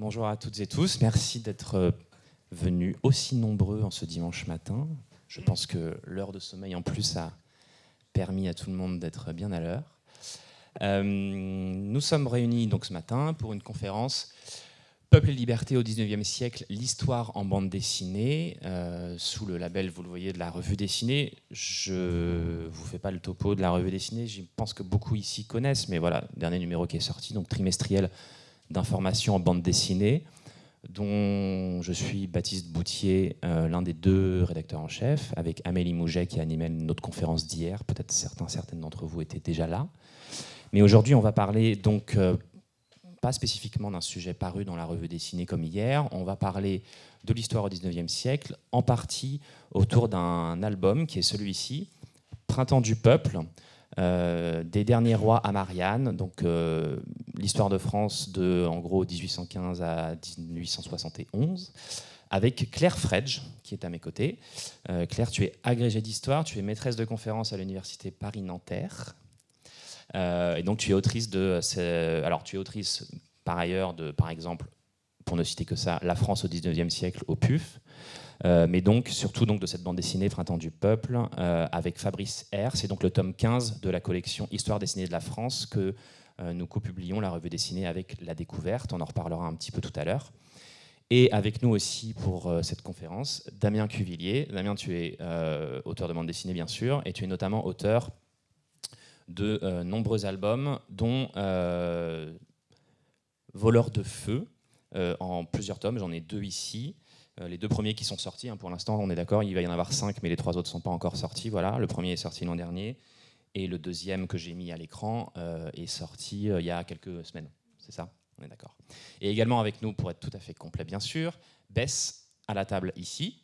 Bonjour à toutes et tous. Merci d'être venus aussi nombreux en ce dimanche matin. Je pense que l'heure de sommeil en plus a permis à tout le monde d'être bien à l'heure. Nous sommes réunis donc ce matin pour une conférence Peuple et liberté au XIXe siècle, l'histoire en bande dessinée, sous le label, vous le voyez, de la revue dessinée. Je ne vous fais pas le topo de la revue dessinée, je pense que beaucoup ici connaissent, mais voilà, dernier numéro qui est sorti, donc trimestriel d'information en bande dessinée, dont je suis Baptiste Boutier, l'un des deux rédacteurs en chef, avec Amélie Mouget qui animait notre conférence d'hier. Peut-être certaines d'entre vous étaient déjà là. Mais aujourd'hui, on va parler donc pas spécifiquement d'un sujet paru dans la revue dessinée comme hier. On va parler de l'histoire au XIXe siècle, en partie autour d'un album qui est celui-ci, Printemps du peuple, des derniers rois à Marianne, donc l'histoire de France de en gros 1815 à 1871, avec Claire Fredge qui est à mes côtés. Claire, tu es agrégée d'histoire, tu es maîtresse de conférence à l'université Paris-Nanterre. Et donc tu es autrice tu es autrice par ailleurs de, par exemple, pour ne citer que ça, La France au XIXe siècle au PUF, mais donc surtout donc de cette bande dessinée Printemps du peuple avec Fabrice R. C'est donc le tome 15 de la collection Histoire dessinée de la France que nous copublions, la revue dessinée avec La Découverte. On en reparlera un petit peu tout à l'heure. Et avec nous aussi pour cette conférence, Damien Cuvillier. Damien, tu es auteur de bande dessinée bien sûr, et tu es notamment auteur de nombreux albums, dont Voleurs de feu, en plusieurs tomes. J'en ai 2 ici. Les 2 premiers qui sont sortis, hein, pour l'instant, on est d'accord, il va y en avoir 5, mais les 3 autres ne sont pas encore sortis. Voilà. Le premier est sorti l'an dernier, et le deuxième que j'ai mis à l'écran est sorti il y a quelques semaines. C'est ça ? On est d'accord. Et également avec nous, pour être tout à fait complet, bien sûr, Bess, à la table ici,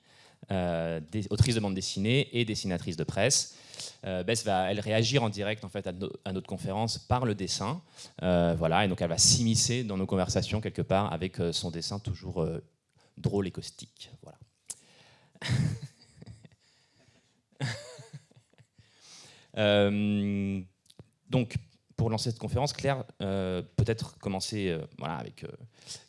autrice de bande dessinée et dessinatrice de presse. Bess va réagir en direct en fait, à notre conférence par le dessin. Voilà, et donc elle va s'immiscer dans nos conversations quelque part avec son dessin toujours drôle et caustique. Voilà. Donc, pour lancer cette conférence, Claire, peut-être commencer avec,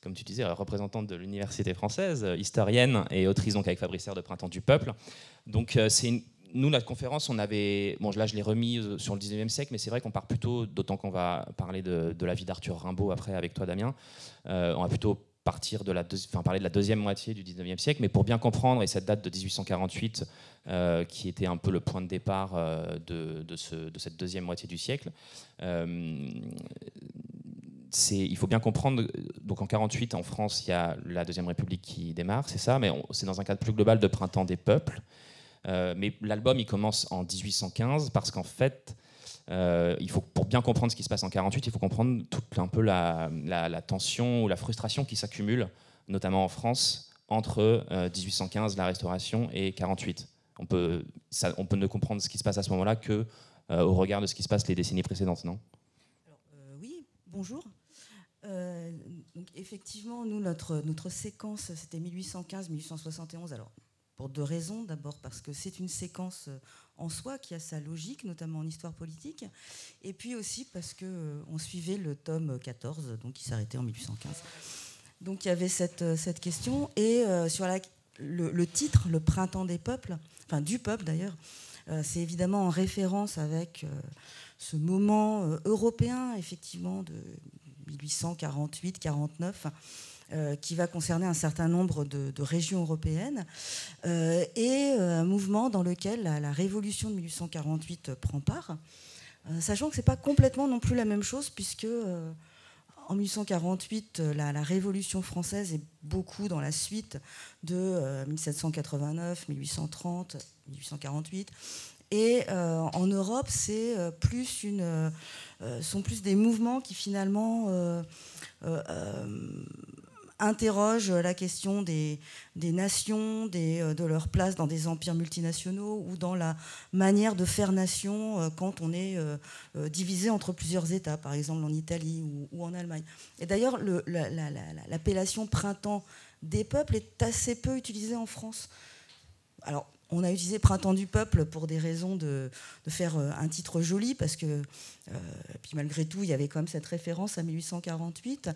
comme tu disais, représentante de l'Université française, historienne et autrice donc, avec Fabrice R. de Printemps du peuple. Donc, nous, notre conférence, on avait... Bon, là, je l'ai remise sur le 19e siècle, mais c'est vrai qu'on part plutôt, d'autant qu'on va parler de la vie d'Arthur Rimbaud après avec toi, Damien, on va plutôt partir parler de la deuxième moitié du 19e siècle, mais pour bien comprendre, et cette date de 1848, qui était un peu le point de départ de cette deuxième moitié du siècle, il faut bien comprendre, donc en 48 en France, il y a la Deuxième République qui démarre, c'est ça, mais c'est dans un cadre plus global de Printemps des peuples. Mais l'album, il commence en 1815 parce qu'en fait, pour bien comprendre ce qui se passe en 48, il faut comprendre toute un peu la tension ou la frustration qui s'accumule, notamment en France, entre 1815, la Restauration, et 48. On peut ne comprendre ce qui se passe à ce moment-là que au regard de ce qui se passe les décennies précédentes, non ? Alors, oui, bonjour. Donc, effectivement, nous, notre séquence, c'était 1815-1871. Alors, pour 2 raisons. D'abord parce que c'est une séquence en soi qui a sa logique, notamment en histoire politique. Et puis aussi parce qu'on suivait le tome 14, donc qui s'arrêtait en 1815. Donc il y avait cette question. Et sur le titre, le Printemps des peuples, enfin du peuple d'ailleurs, c'est évidemment en référence avec ce moment européen, effectivement, de 1848-49, qui va concerner un certain nombre de régions européennes, et un mouvement dans lequel la révolution de 1848 prend part, sachant que ce n'est pas complètement non plus la même chose, puisque en 1848, la Révolution française est beaucoup dans la suite de 1789, 1830, 1848. Et en Europe, sont plus des mouvements qui finalement interrogent la question des nations, de leur place dans des empires multinationaux ou dans la manière de faire nation quand on est divisé entre plusieurs États, par exemple en Italie ou en Allemagne. Et d'ailleurs, l'appellation printemps des peuples est assez peu utilisée en France. Alors, on a utilisé Printemps du peuple pour des raisons de faire un titre joli, parce que, puis malgré tout, il y avait quand même cette référence à 1848.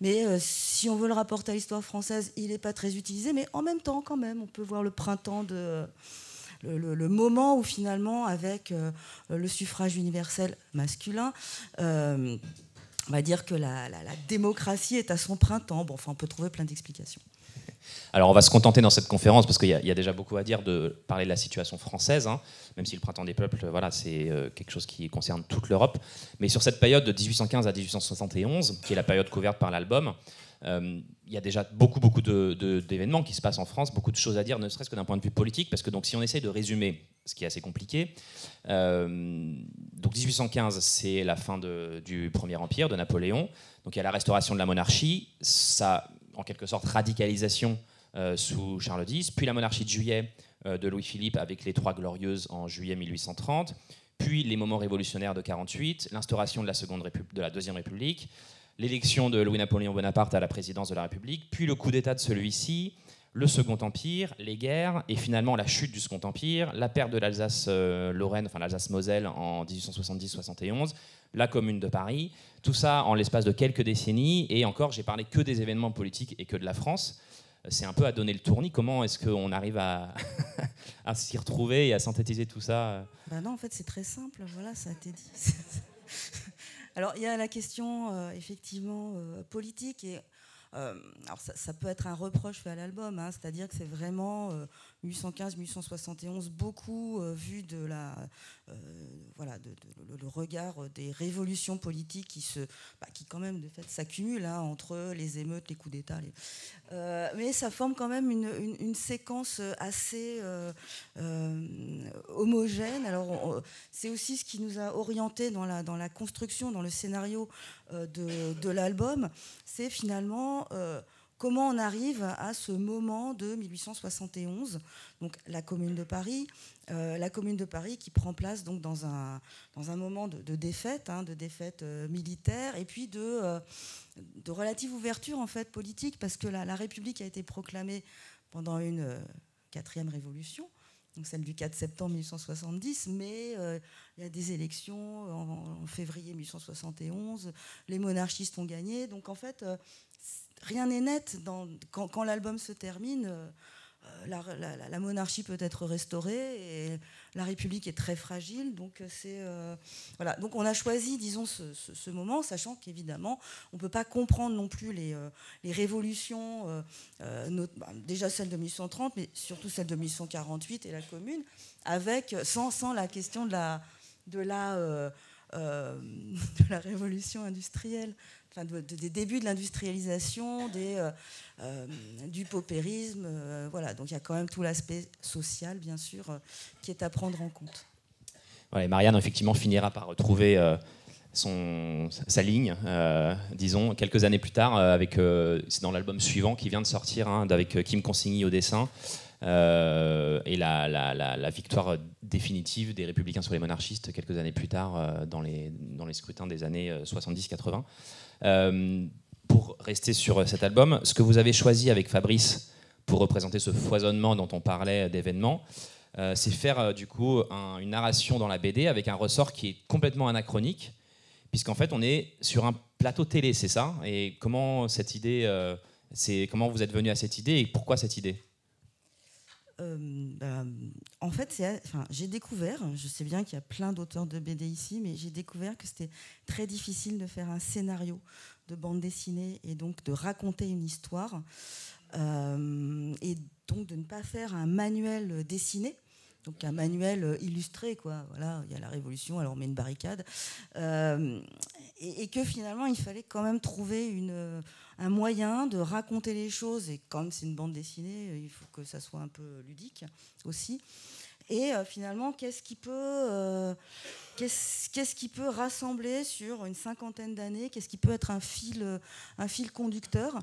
Mais si on veut le rapporter à l'histoire française, il n'est pas très utilisé, mais en même temps, quand même, on peut voir le printemps le moment où finalement, avec le suffrage universel masculin, on va dire que la démocratie est à son printemps. Bon, enfin, on peut trouver plein d'explications. Alors on va se contenter dans cette conférence, parce qu'il y a déjà beaucoup à dire, de parler de la situation française, hein, même si le Printemps des peuples, voilà, c'est quelque chose qui concerne toute l'Europe. Mais sur cette période de 1815 à 1871, qui est la période couverte par l'album, il y a déjà beaucoup d'événements qui se passent en France, beaucoup de choses à dire, ne serait-ce que d'un point de vue politique, parce que donc, si on essaye de résumer, ce qui est assez compliqué, donc 1815, c'est la fin du Premier Empire de Napoléon, donc il y a la restauration de la monarchie, ça, en quelque sorte, radicalisation sous Charles X, puis la monarchie de juillet de Louis-Philippe avec les Trois Glorieuses en juillet 1830, puis les moments révolutionnaires de 48, l'instauration de la Deuxième République, l'élection de Louis-Napoléon Bonaparte à la présidence de la République, puis le coup d'État de celui-ci, le Second Empire, les guerres, et finalement la chute du Second Empire, la perte de l'Alsace-Lorraine, enfin l'Alsace-Moselle en 1870-71, la Commune de Paris, tout ça en l'espace de quelques décennies, et encore, j'ai parlé que des événements politiques et que de la France. C'est un peu à donner le tournis. Comment est-ce qu'on arrive à s'y retrouver et à synthétiser tout ça? Ben non, en fait, c'est très simple. Voilà, ça a été dit. Alors, il y a la question, effectivement, politique. Et, alors, ça peut être un reproche fait à l'album. Hein, c'est-à-dire que c'est vraiment 1815-1871, beaucoup vu de le regard des révolutions politiques qui quand même, de fait, s'accumulent entre les émeutes, les coups d'État. Mais ça forme quand même une séquence assez homogène. Alors, c'est aussi ce qui nous a orientés dans la construction, dans le scénario de l'album. C'est finalement comment on arrive à ce moment de 1871, donc la Commune de Paris, qui prend place donc dans un moment de défaite, militaire, et puis de relative ouverture en fait politique, parce que la République a été proclamée pendant une quatrième révolution, donc celle du 4 septembre 1870, mais il y a des élections en février 1871, les monarchistes ont gagné, donc en fait rien n'est net. Quand l'album se termine, la monarchie peut être restaurée et la République est très fragile. Donc, voilà. Donc on a choisi, disons, ce moment, sachant qu'évidemment, on ne peut pas comprendre non plus les révolutions, déjà celle de 1830, mais surtout celle de 1848 et la Commune, sans la question de la révolution industrielle. Enfin, des débuts de l'industrialisation, du paupérisme. Voilà. Donc il y a quand même tout l'aspect social, bien sûr, qui est à prendre en compte. Ouais, et Marianne, effectivement, finira par retrouver sa ligne, disons, quelques années plus tard, c'est dans l'album suivant qui vient de sortir, avec Kim Consigny au dessin, et la victoire définitive des Républicains sur les monarchistes quelques années plus tard, dans les scrutins des années 70-80. Pour rester sur cet album, ce que vous avez choisi avec Fabrice pour représenter ce foisonnement dont on parlait d'événements, c'est faire du coup une narration dans la BD avec un ressort qui est complètement anachronique, puisqu'en fait on est sur un plateau télé, c'est ça? Et comment cette idée, comment vous êtes venu à cette idée et pourquoi cette idée? En fait, j'ai découvert, je sais bien qu'il y a plein d'auteurs de BD ici, mais j'ai découvert que c'était très difficile de faire un scénario de bande dessinée et donc de raconter une histoire, et donc de ne pas faire un manuel dessiné, donc un manuel illustré, quoi. Voilà, il y a la Révolution, alors on met une barricade, et que finalement il fallait quand même trouver un moyen de raconter les choses, et quand même c'est une bande dessinée, il faut que ça soit un peu ludique aussi. Et finalement, qu'est-ce qui peut rassembler sur une cinquantaine d'années? Qu'est-ce qui peut être un fil conducteur?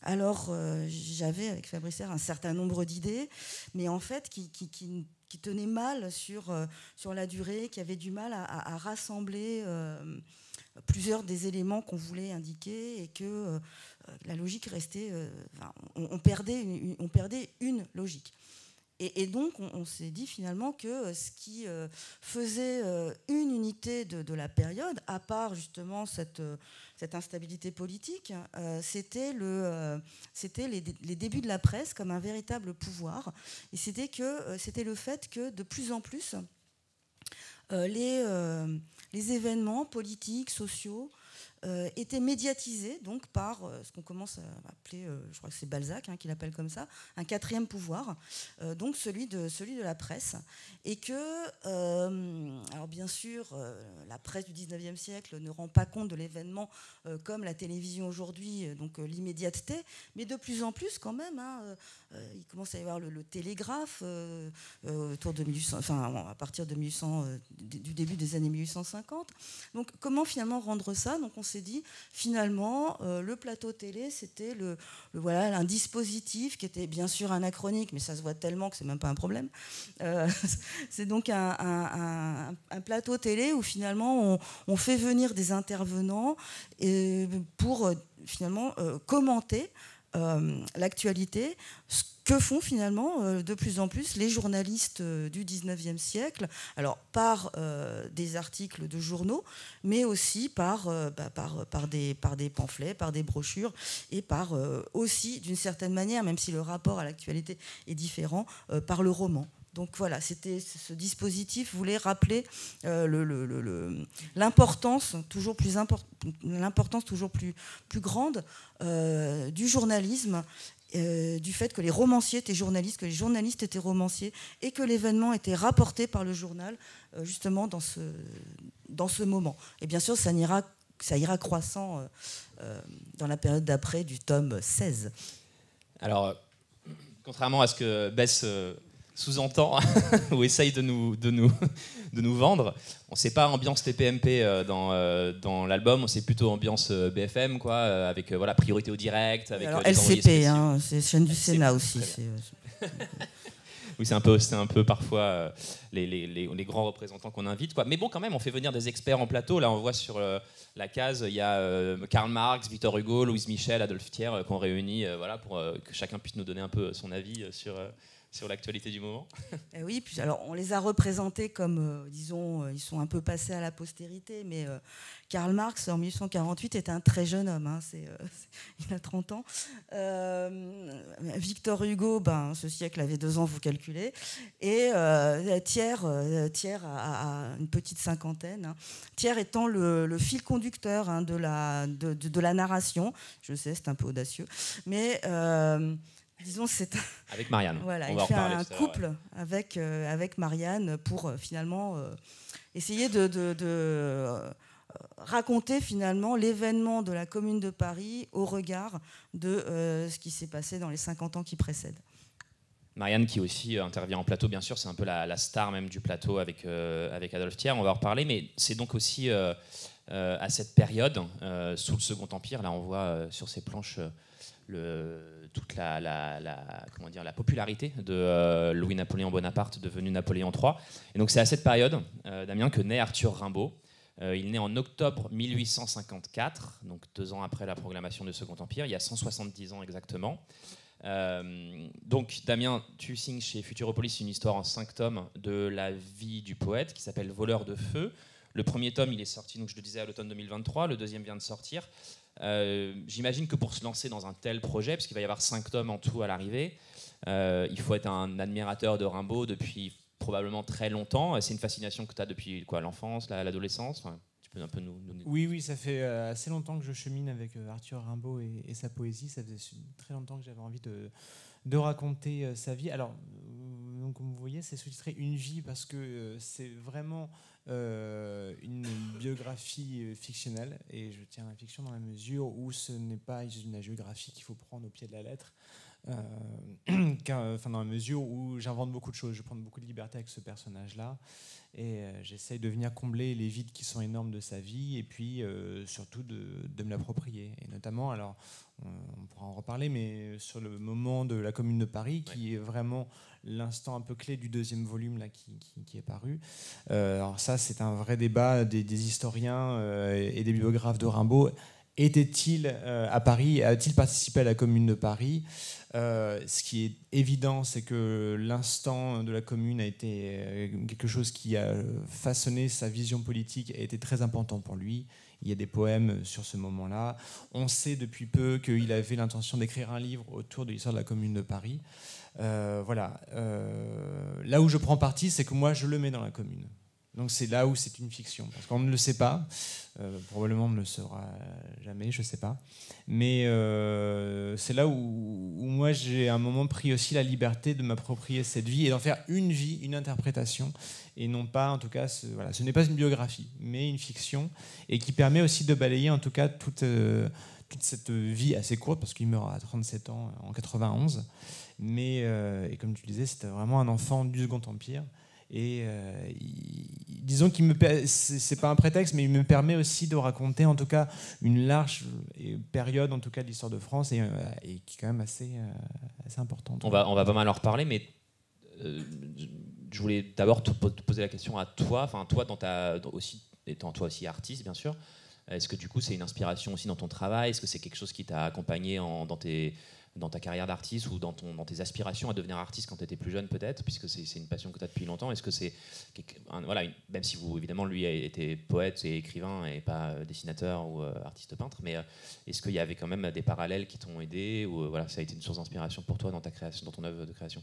Alors, j'avais avec Fabrice un certain nombre d'idées, mais en fait, qui tenaient mal sur la durée, qui avaient du mal à rassembler plusieurs des éléments qu'on voulait indiquer, et que la logique restait... on perdait une logique. Et donc, on s'est dit finalement que ce qui faisait une unité de la période, à part justement cette instabilité politique, c'était les débuts de la presse comme un véritable pouvoir. Et c'était le fait que de plus en plus, les événements politiques, sociaux, étaient médiatisés donc par ce qu'on commence à appeler, je crois que c'est Balzac qui l'appelle comme ça, un quatrième pouvoir, donc celui de la presse. Et que, alors bien sûr, la presse du 19e siècle ne rend pas compte de l'événement comme la télévision aujourd'hui, donc l'immédiateté, mais de plus en plus quand même, il commence à y avoir le télégraphe autour de 1800, enfin à partir de 1800, du début des années 1850. Donc comment finalement rendre ça? Donc on s'est dit finalement le plateau télé c'était voilà un dispositif qui était bien sûr anachronique, mais ça se voit tellement que c'est même pas un problème. C'est donc un plateau télé où finalement on fait venir des intervenants pour finalement commenter l'actualité, ce que font finalement de plus en plus les journalistes du 19e siècle, alors par des articles de journaux, mais aussi par des pamphlets, par des brochures, et par aussi, d'une certaine manière, même si le rapport à l'actualité est différent, par le roman. Donc voilà, ce dispositif voulait rappeler l'importance toujours plus grande du journalisme, du fait que les romanciers étaient journalistes, que les journalistes étaient romanciers, et que l'événement était rapporté par le journal justement dans ce moment. Et bien sûr, ça ira croissant dans la période d'après du tome 16. Alors, contrairement à ce que Bess sous-entend ou essaye de nous vendre, on sait pas ambiance TPMP dans l'album, c'est plutôt ambiance BFM quoi, avec voilà priorité au direct, avec alors, les LCP, c'est chaîne du Sénat aussi. Oui, c'est un peu parfois les grands représentants qu'on invite, quoi. Mais bon, quand même, on fait venir des experts en plateau. Là, on voit sur la case, il y a Karl Marx, Victor Hugo, Louise Michel, Adolphe Thiers, qu'on réunit voilà, pour que chacun puisse nous donner un peu son avis sur l'actualité du moment. Oui, puis alors on les a représentés comme, disons, ils sont un peu passés à la postérité, mais Karl Marx, en 1848, était un très jeune homme, il a 30 ans. Victor Hugo, ce siècle avait 2 ans, vous calculez. Et Thiers a une petite cinquantaine. Thiers étant le fil conducteur de la narration. Je sais, c'est un peu audacieux, mais... disons, c'est avec Marianne. Voilà, il fait un couple avec Marianne pour finalement essayer de raconter finalement l'événement de la Commune de Paris au regard de ce qui s'est passé dans les 50 ans qui précèdent. Marianne qui aussi intervient en plateau, bien sûr, c'est un peu la star même du plateau avec Adolphe Thiers, on va en reparler, mais c'est donc aussi à cette période, sous le Second Empire, là on voit sur ces planches toute la popularité de Louis-Napoléon Bonaparte, devenu Napoléon III. Et donc c'est à cette période, Damien, que naît Arthur Rimbaud. Il naît en octobre 1854, donc 2 ans après la proclamation du Second Empire, il y a 170 ans exactement. Donc Damien, tu signes chez Futuropolis une histoire en 5 tomes de la vie du poète qui s'appelle Voleur de feu. Le premier tome, il est sorti, donc je le disais, à l'automne 2023. Le deuxième vient de sortir. J'imagine que pour se lancer dans un tel projet, parce qu'il va y avoir 5 tomes en tout à l'arrivée, il faut être un admirateur de Rimbaud depuis probablement très longtemps. C'est une fascination que tu as depuis quoi, l'enfance, l'adolescence, enfin, tu peux un peu nous... Oui, ça fait assez longtemps que je chemine avec Arthur Rimbaud et sa poésie. Ça faisait très longtemps que j'avais envie de raconter sa vie. Alors, donc, comme vous voyez, c'est sous-titré « Une vie » parce que c'est vraiment une biographie fictionnelle. Et je tiens à la fiction dans la mesure où ce n'est pas une géographie qu'il faut prendre au pied de la lettre. Dans la mesure où j'invente beaucoup de choses, je prends beaucoup de liberté avec ce personnage-là et j'essaye de venir combler les vides qui sont énormes de sa vie et puis surtout de me l'approprier. Et notamment, alors on pourra en reparler, mais sur le moment de la Commune de Paris, qui est vraiment l'instant un peu clé du 2e volume là, qui est paru. Alors ça, c'est un vrai débat des historiens et des biographes de Rimbaud. était-il à Paris? A-t-il participé à la Commune de Paris? Ce qui est évident, c'est que l'instant de la Commune a été quelque chose qui a façonné sa vision politique, a été très important pour lui. Il y a des poèmes sur ce moment-là. On sait depuis peu qu'il avait l'intention d'écrire un livre autour de l'histoire de la Commune de Paris. Voilà. Là où je prends parti, c'est que moi, je le mets dans la Commune. Donc c'est là où c'est une fiction, parce qu'on ne le sait pas, probablement on ne le saura jamais, je ne sais pas. Mais c'est là où moi j'ai à un moment pris aussi la liberté de m'approprier cette vie et d'en faire une vie, une interprétation, et non pas, en tout cas, voilà, ce n'est pas une biographie, mais une fiction, et qui permet aussi de balayer en tout cas toute cette vie assez courte, parce qu'il meurt à 37 ans en 91, mais et comme tu disais, c'était vraiment un enfant du Second Empire. Et disons qu'il c'est pas un prétexte, mais il me permet aussi de raconter en tout cas une large période en tout cas de l'histoire de France et qui est quand même assez importante. On va pas mal en reparler, mais je voulais d'abord te poser la question à toi, enfin toi étant toi aussi artiste bien sûr. Est-ce que du coup c'est une inspiration aussi dans ton travail? Est-ce que c'est quelque chose qui t'a accompagné dans ta carrière d'artiste ou dans tes aspirations à devenir artiste quand tu étais plus jeune peut-être, puisque c'est une passion que tu as depuis longtemps? Est-ce que c'est voilà, même si évidemment lui était poète et écrivain et pas dessinateur ou artiste peintre, mais est-ce qu'il y avait quand même des parallèles qui t'ont aidé, ou voilà, ça a été une source d'inspiration pour toi dans ta création, dans ton œuvre de création?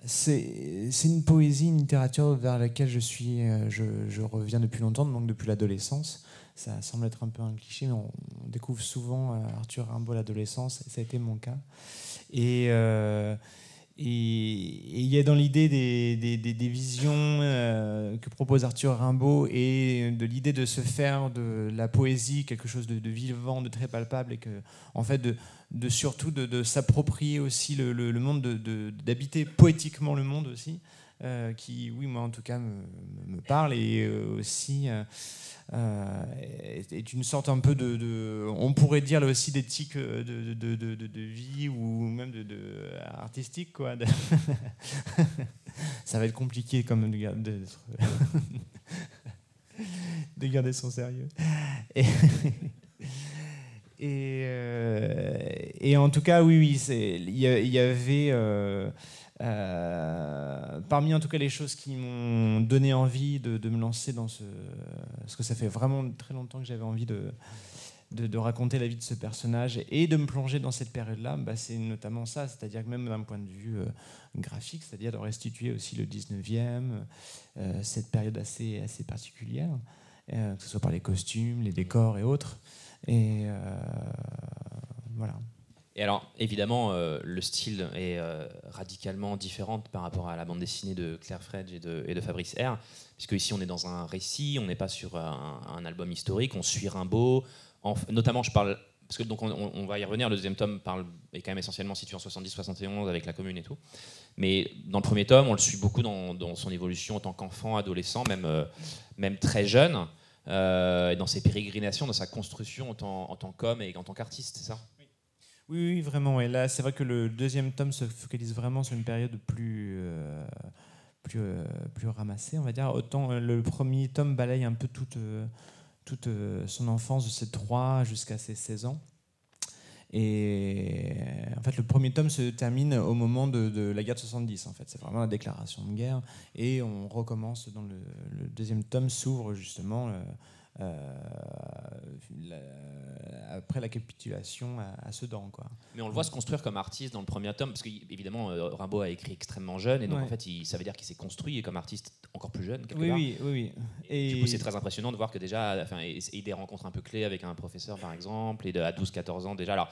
C'est une poésie, une littérature vers laquelle je reviens depuis longtemps, donc depuis l'adolescence. Ça semble être un peu un cliché, mais on découvre souvent Arthur Rimbaud à l'adolescence, et ça a été mon cas. Et il y a dans l'idée des visions que propose Arthur Rimbaud et de l'idée de se faire de la poésie quelque chose de vivant, de très palpable, et que, en fait, surtout de s'approprier aussi le monde, d'habiter poétiquement le monde aussi, qui, oui, moi en tout cas, me parle, et aussi est une sorte un peu on pourrait dire là aussi d'éthique de vie, ou même artistique, quoi. Ça va être compliqué quand même de garder son sérieux. Et en tout cas, oui, il y avait parmi en tout cas les choses qui m'ont donné envie de me lancer dans parce que ça fait vraiment très longtemps que j'avais envie de raconter la vie de ce personnage et de me plonger dans cette période-là, c'est notamment ça, c'est-à-dire que même d'un point de vue graphique, c'est-à-dire de restituer aussi le 19e, cette période assez particulière, que ce soit par les costumes, les décors et autres. Et voilà. Et alors, évidemment, le style est radicalement différent par rapport à la bande dessinée de Claire Fredge et de Fabrice R, puisque ici on est dans un récit, on n'est pas sur un album historique, on suit Rimbaud. Notamment, je parle, parce que donc on va y revenir, le deuxième tome est quand même essentiellement situé en 70-71 avec la Commune et tout. Mais dans le premier tome, on le suit beaucoup dans son évolution en tant qu'enfant, adolescent, même très jeune, et dans ses pérégrinations, dans sa construction en tant qu'homme et en tant qu'artiste, c'est ça? Oui, vraiment. Et là, c'est vrai que le deuxième tome se focalise vraiment sur une période plus ramassée, on va dire. Autant le premier tome balaye un peu toute son enfance de ses 3 jusqu'à ses 16 ans. Et en fait, le premier tome se termine au moment de la guerre de 70. En fait, c'est vraiment la déclaration de guerre. Et on recommence dans le deuxième tome, s'ouvre justement après la capitulation à Sedan, quoi. Mais on le voit se construire comme artiste dans le premier tome, parce qu'évidemment Rimbaud a écrit extrêmement jeune, et donc en fait ça veut dire qu'il s'est construit comme artiste encore plus jeune quelque part. Oui. Et du coup c'est très impressionnant de voir que déjà, et des rencontres un peu clés avec un professeur par exemple, et à 12-14 ans déjà. Alors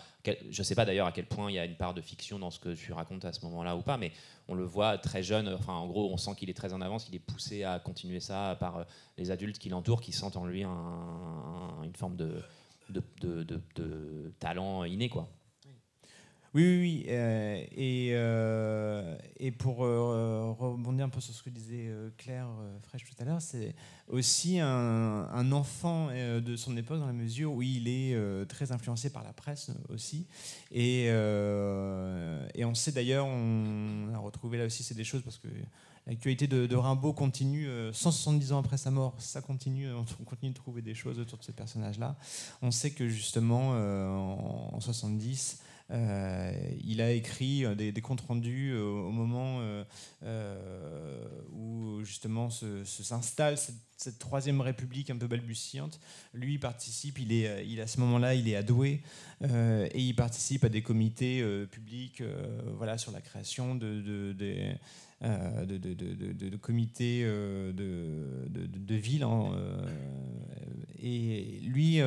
je sais pas d'ailleurs à quel point il y a une part de fiction dans ce que tu racontes à ce moment-là ou pas, mais on le voit très jeune, en gros on sent qu'il est très en avance, qu'il est poussé à continuer ça par les adultes qui l'entourent, qui sentent en lui une forme de talent inné, quoi. Oui. Et pour rebondir un peu sur ce que disait Claire Fredge tout à l'heure, c'est aussi un enfant de son époque, dans la mesure où il est très influencé par la presse aussi. Et on sait d'ailleurs, on a retrouvé là aussi, c'est des choses, parce que l'actualité de Rimbaud continue, 170 ans après sa mort, ça continue, on continue de trouver des choses autour de ce personnage-là. On sait que justement, en 70, il a écrit des comptes rendus au moment où justement s'installe cette troisième république un peu balbutiante. Lui, il participe, à ce moment-là, il est à Douai, et il participe à des comités publics voilà, sur la création de comités de villes. Et lui...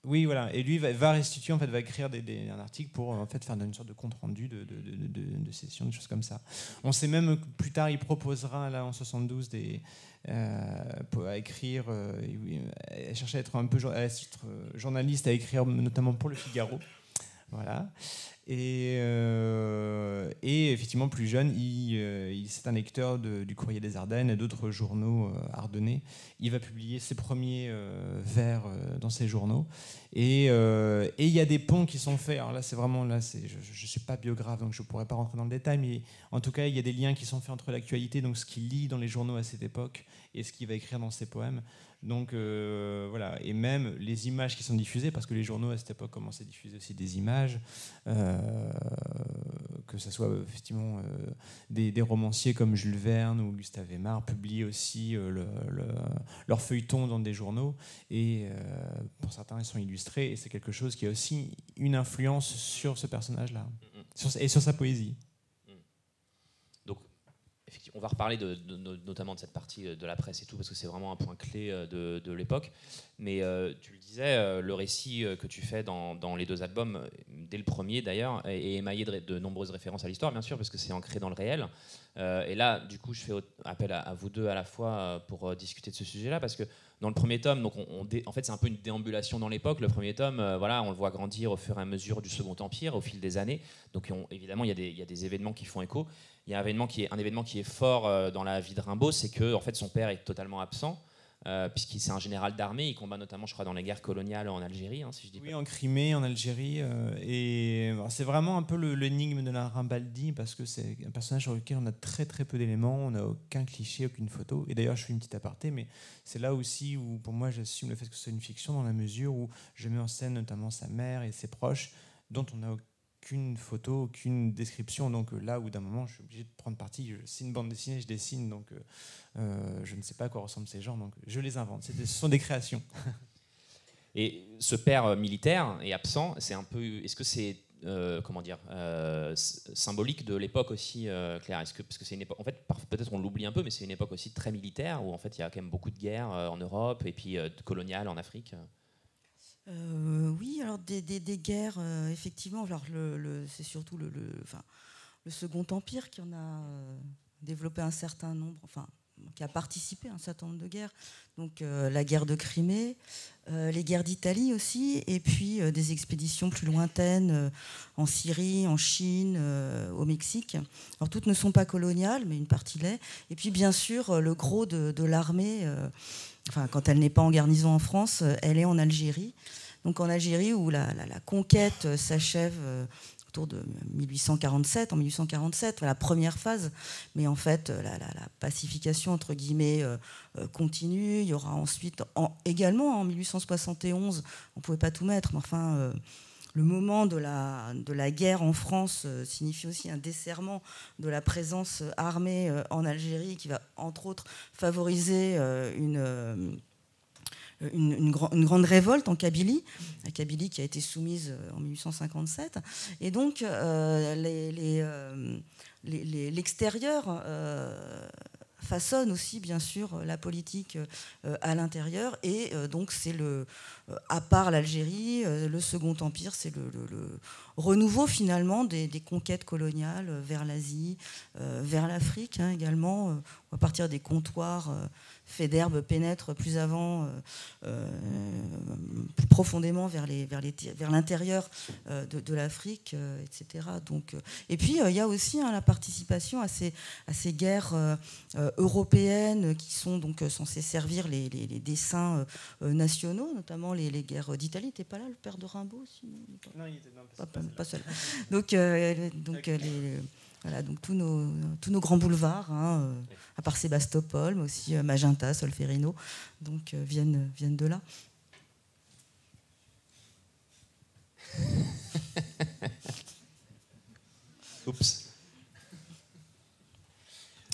oui, voilà. Et lui va restituer, en fait, va écrire un article pour en fait faire une sorte de compte rendu de session, des choses comme ça. On sait même que plus tard, il proposera là en 72 à écrire, chercher à être un peu journaliste, à écrire notamment pour Le Figaro. Voilà. Et effectivement, plus jeune, c'est un lecteur du Courrier des Ardennes et d'autres journaux ardennais. Il va publier ses premiers vers dans ces journaux. Et il y a des ponts qui sont faits. Alors là, c'est vraiment, je ne suis pas biographe, donc je ne pourrais pas rentrer dans le détail, mais en tout cas, il y a des liens qui sont faits entre l'actualité, donc ce qu'il lit dans les journaux à cette époque, et ce qu'il va écrire dans ses poèmes. Donc voilà, et même les images qui sont diffusées, parce que les journaux à cette époque commençaient à diffuser aussi des images, que ce soit effectivement des romanciers comme Jules Verne ou Gustave Aimard publient aussi leurs feuilletons dans des journaux, et pour certains ils sont illustrés, et c'est quelque chose qui a aussi une influence sur ce personnage-là, et sur sa poésie. On va reparler notamment de cette partie de la presse et tout, parce que c'est vraiment un point clé de l'époque. Mais tu le disais, le récit que tu fais dans les deux albums, dès le premier d'ailleurs, est émaillé de nombreuses références à l'histoire, bien sûr, parce que c'est ancré dans le réel. Et là, du coup, je fais appel à vous deux à la fois pour discuter de ce sujet-là, parce que dans le premier tome, donc en fait, c'est un peu une déambulation dans l'époque. Le premier tome, voilà, on le voit grandir au fur et à mesure du Second Empire, au fil des années. Donc évidemment, il y a des événements qui font écho. Il y a un événement qui est fort dans la vie de Rimbaud, c'est que en fait, son père est totalement absent, puisqu'il c'est un général d'armée. Il combat notamment, je crois, dans les guerres coloniales en Algérie, si je dis oui, pas. En Crimée, en Algérie. Et c'est vraiment un peu l'énigme de la Rimbaldi, parce que c'est un personnage sur lequel on a très très peu d'éléments, on n'a aucun cliché, aucune photo. Et d'ailleurs, je fais une petite aparté, mais c'est là aussi où, pour moi, j'assume le fait que ce soit une fiction, dans la mesure où je mets en scène notamment sa mère et ses proches, dont on n'a aucune photo, aucune description. Donc là où d'un moment je suis obligé de prendre parti, c'est une bande dessinée, je dessine, donc je ne sais pas à quoi ressemblent ces gens, donc je les invente. Ce sont des créations. Et ce père militaire est absent, c'est un peu, est-ce que c'est symbolique de l'époque aussi, Claire? Parce que c'est une époque, en fait, peut-être on l'oublie un peu, mais c'est une époque aussi très militaire, où en fait il y a quand même beaucoup de guerres en Europe et puis coloniales en Afrique. Oui, alors des guerres, effectivement. Alors c'est surtout le Second Empire qui en a développé un certain nombre, enfin, qui a participé à un certain nombre de guerres. Donc la guerre de Crimée, les guerres d'Italie aussi, et puis des expéditions plus lointaines en Syrie, en Chine, au Mexique. Alors toutes ne sont pas coloniales, mais une partie l'est. Et puis bien sûr, le gros de l'armée, enfin, quand elle n'est pas en garnison en France, elle est en Algérie. Donc en Algérie, où la conquête s'achève autour de 1847, en 1847, la première phase. Mais en fait, la pacification, entre guillemets, continue. Il y aura ensuite, également en 1871, on ne pouvait pas tout mettre, mais enfin... le moment de la guerre en France signifie aussi un desserrement de la présence armée en Algérie, qui va entre autres favoriser une grande révolte en Kabylie, la Kabylie qui a été soumise en 1857. Et donc l'extérieur façonne aussi bien sûr la politique à l'intérieur, et donc c'est à part l'Algérie, le Second Empire, c'est le renouveau finalement des conquêtes coloniales vers l'Asie, vers l'Afrique également, à partir des comptoirs. Faidherbe pénètre plus avant, plus profondément vers l'intérieur de l'Afrique, etc. Donc, et puis il y a aussi la participation à ces guerres européennes qui sont donc censées servir les desseins nationaux, notamment les guerres d'Italie. N'était pas là le père de Rimbaud aussi? Non, il était pas seul. Donc Voilà, donc tous nos grands boulevards, hein, à part Sébastopol, mais aussi Magenta, Solferino, donc viennent de là. Oups.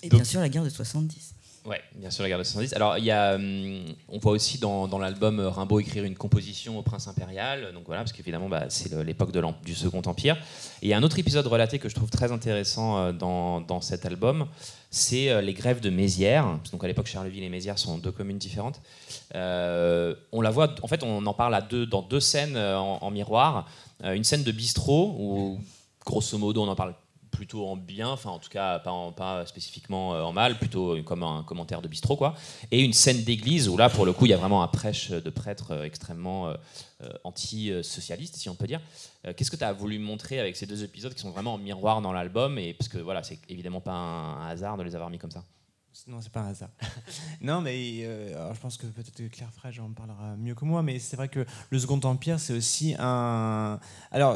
Et bien sûr la guerre de 70. Ouais, bien sûr, la guerre de 70. Alors, il y a, on voit aussi dans l'album Rimbaud écrire une composition au prince impérial, donc voilà, parce qu'évidemment, c'est l'époque du Second Empire. Et il y a un autre épisode relaté que je trouve très intéressant dans cet album, c'est les grèves de Mézières. Donc à l'époque, Charleville et Mézières sont deux communes différentes. On la voit, en fait, on en parle dans deux scènes en miroir. Une scène de bistrot où, grosso modo, on en parle plutôt en bien, enfin en tout cas pas spécifiquement en mal, plutôt comme un commentaire de bistrot, quoi. Et une scène d'église où là, pour le coup, il y a vraiment un prêche de prêtre extrêmement anti-socialiste, si on peut dire. Qu'est-ce que tu as voulu montrer avec ces deux épisodes qui sont vraiment en miroir dans l'album, et parce que voilà, c'est évidemment pas un hasard de les avoir mis comme ça. Non, c'est pas un hasard. Non, mais alors je pense que peut-être que Claire Frege en parlera mieux que moi, mais c'est vrai que le Second Empire, c'est aussi un... Alors,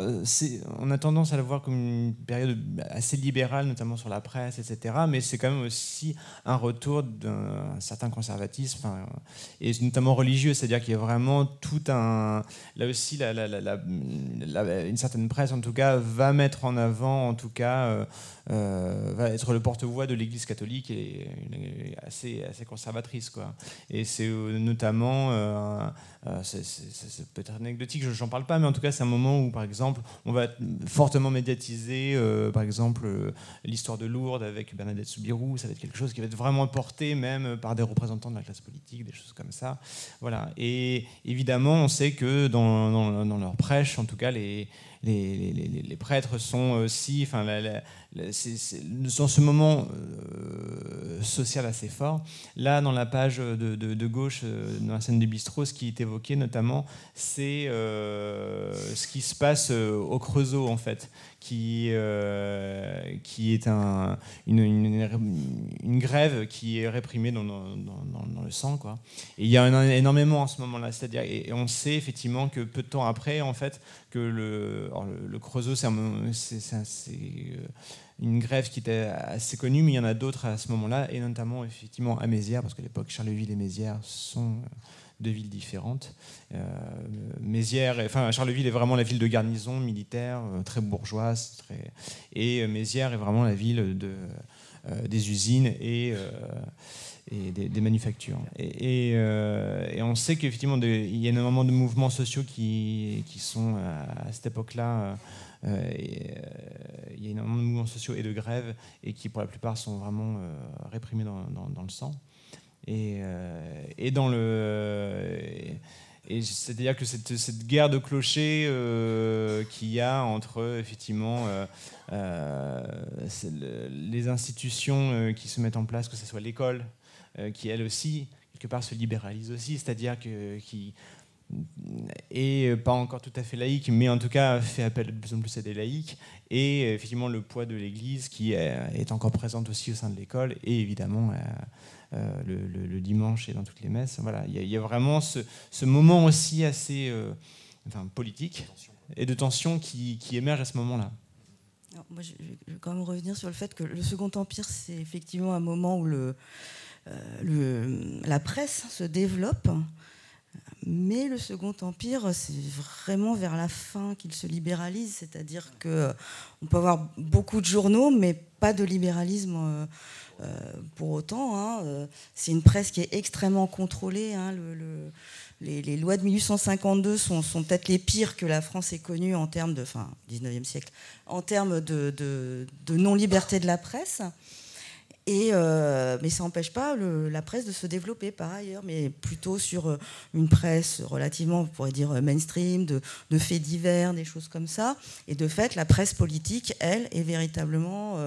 on a tendance à le voir comme une période assez libérale, notamment sur la presse, etc., mais c'est quand même aussi un retour d'un certain conservatisme, et notamment religieux, c'est-à-dire qu'il y a vraiment tout un... Là aussi, une certaine presse, en tout cas, va mettre en avant, en tout cas... va être le porte-voix de l'Église catholique et assez conservatrice, quoi. Et c'est notamment, c'est peut-être anecdotique, j'en parle pas, mais en tout cas c'est un moment où par exemple on va fortement médiatiser par exemple l'histoire de Lourdes avec Bernadette Soubirous. Ça va être quelque chose qui va être vraiment porté même par des représentants de la classe politique, des choses comme ça. Voilà. Et évidemment on sait que dans leur prêche, en tout cas les prêtres sont aussi, dans ce moment social assez fort. Là, dans la page de gauche, dans la scène du bistrot, ce qui est évoqué notamment, c'est ce qui se passe au Creusot, en fait, qui est une grève qui est réprimée dans le sang, quoi. Et il y en a énormément en ce moment-là, c'est-à-dire, et on sait effectivement que peu de temps après, en fait, que le Creusot, c'est une grève qui était assez connue, mais il y en a d'autres à ce moment-là, et notamment effectivement à Mézières, parce qu'à l'époque Charleville et Mézières sont deux villes différentes. Charleville est vraiment la ville de garnison militaire, très bourgeoise, et Mézières est vraiment la ville des usines et des manufactures. Et on sait qu'effectivement, il y a énormément de mouvements sociaux qui sont à cette époque-là. Il y a énormément de mouvements sociaux et de grèves, et qui pour la plupart sont vraiment réprimés dans le sang. Et c'est-à-dire que cette guerre de clochers qu'il y a entre effectivement les institutions qui se mettent en place, que ce soit l'école, qui elle aussi quelque part se libéralise aussi, c'est-à-dire qui est pas encore tout à fait laïque, mais en tout cas fait appel de plus en plus à des laïcs, et effectivement le poids de l'Église qui est encore présente aussi au sein de l'école, et évidemment le dimanche et dans toutes les messes. Voilà, il y a vraiment ce moment aussi assez politique et de tension qui émerge à ce moment-là. Alors, moi, je vais quand même revenir sur le fait que le Second Empire, c'est effectivement un moment où la presse se développe, mais le Second Empire, c'est vraiment vers la fin qu'il se libéralise, c'est-à-dire qu'on peut avoir beaucoup de journaux, mais pas de libéralisme pour autant. Hein. C'est une presse qui est extrêmement contrôlée. Hein. Les lois de 1852 sont peut-être les pires que la France ait connues en termes de, 19e siècle, en termes de non-liberté de la presse. Mais ça n'empêche pas la presse de se développer par ailleurs, mais plutôt sur une presse relativement, on pourrait dire, mainstream, de faits divers, des choses comme ça. Et de fait, la presse politique, elle, est véritablement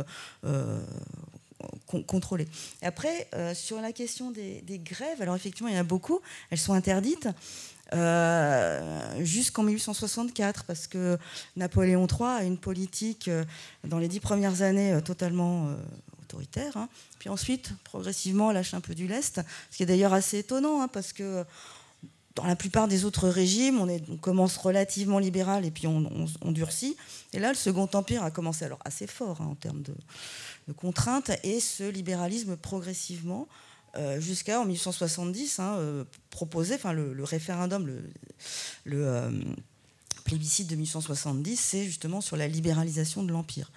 contrôlée. Et après, sur la question des grèves, alors effectivement, il y en a beaucoup, elles sont interdites. Jusqu'en 1864, parce que Napoléon III a une politique dans les 10 premières années totalement autoritaire, hein. Puis ensuite, progressivement, lâche un peu du lest, ce qui est d'ailleurs assez étonnant, hein, parce que dans la plupart des autres régimes, on commence relativement libéral et puis on durcit. Et là, le Second Empire a commencé alors assez fort en termes de contraintes et ce libéralisme progressivement jusqu'à en 1870 proposé, enfin le référendum, le plébiscite de 1870, c'est justement sur la libéralisation de l'Empire.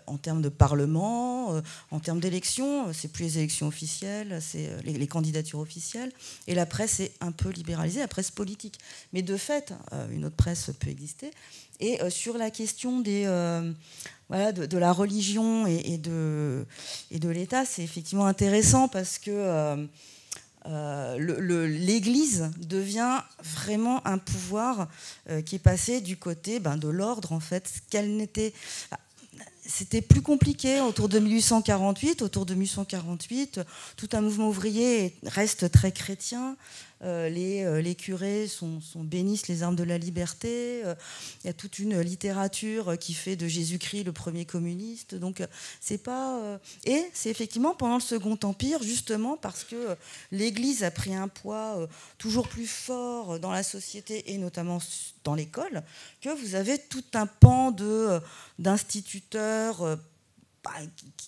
En termes de parlement, en termes d'élections, c'est plus les élections officielles, c'est les candidatures officielles, et la presse est un peu libéralisée, la presse politique. Mais de fait, une autre presse peut exister. Et sur la question de la religion et de l'État, c'est effectivement intéressant parce que l'Église devient vraiment un pouvoir qui est passé du côté de l'ordre, en fait. C'était plus compliqué autour de 1848. Autour de 1848, tout un mouvement ouvrier reste très chrétien. Les curés bénissent les armes de la liberté. Il y a toute une littérature qui fait de Jésus-Christ le premier communiste. Donc c'est pas. Et c'est effectivement pendant le Second Empire, justement parce que l'Église a pris un poids toujours plus fort dans la société et notamment dans l'école, que vous avez tout un pan d'instituteurs.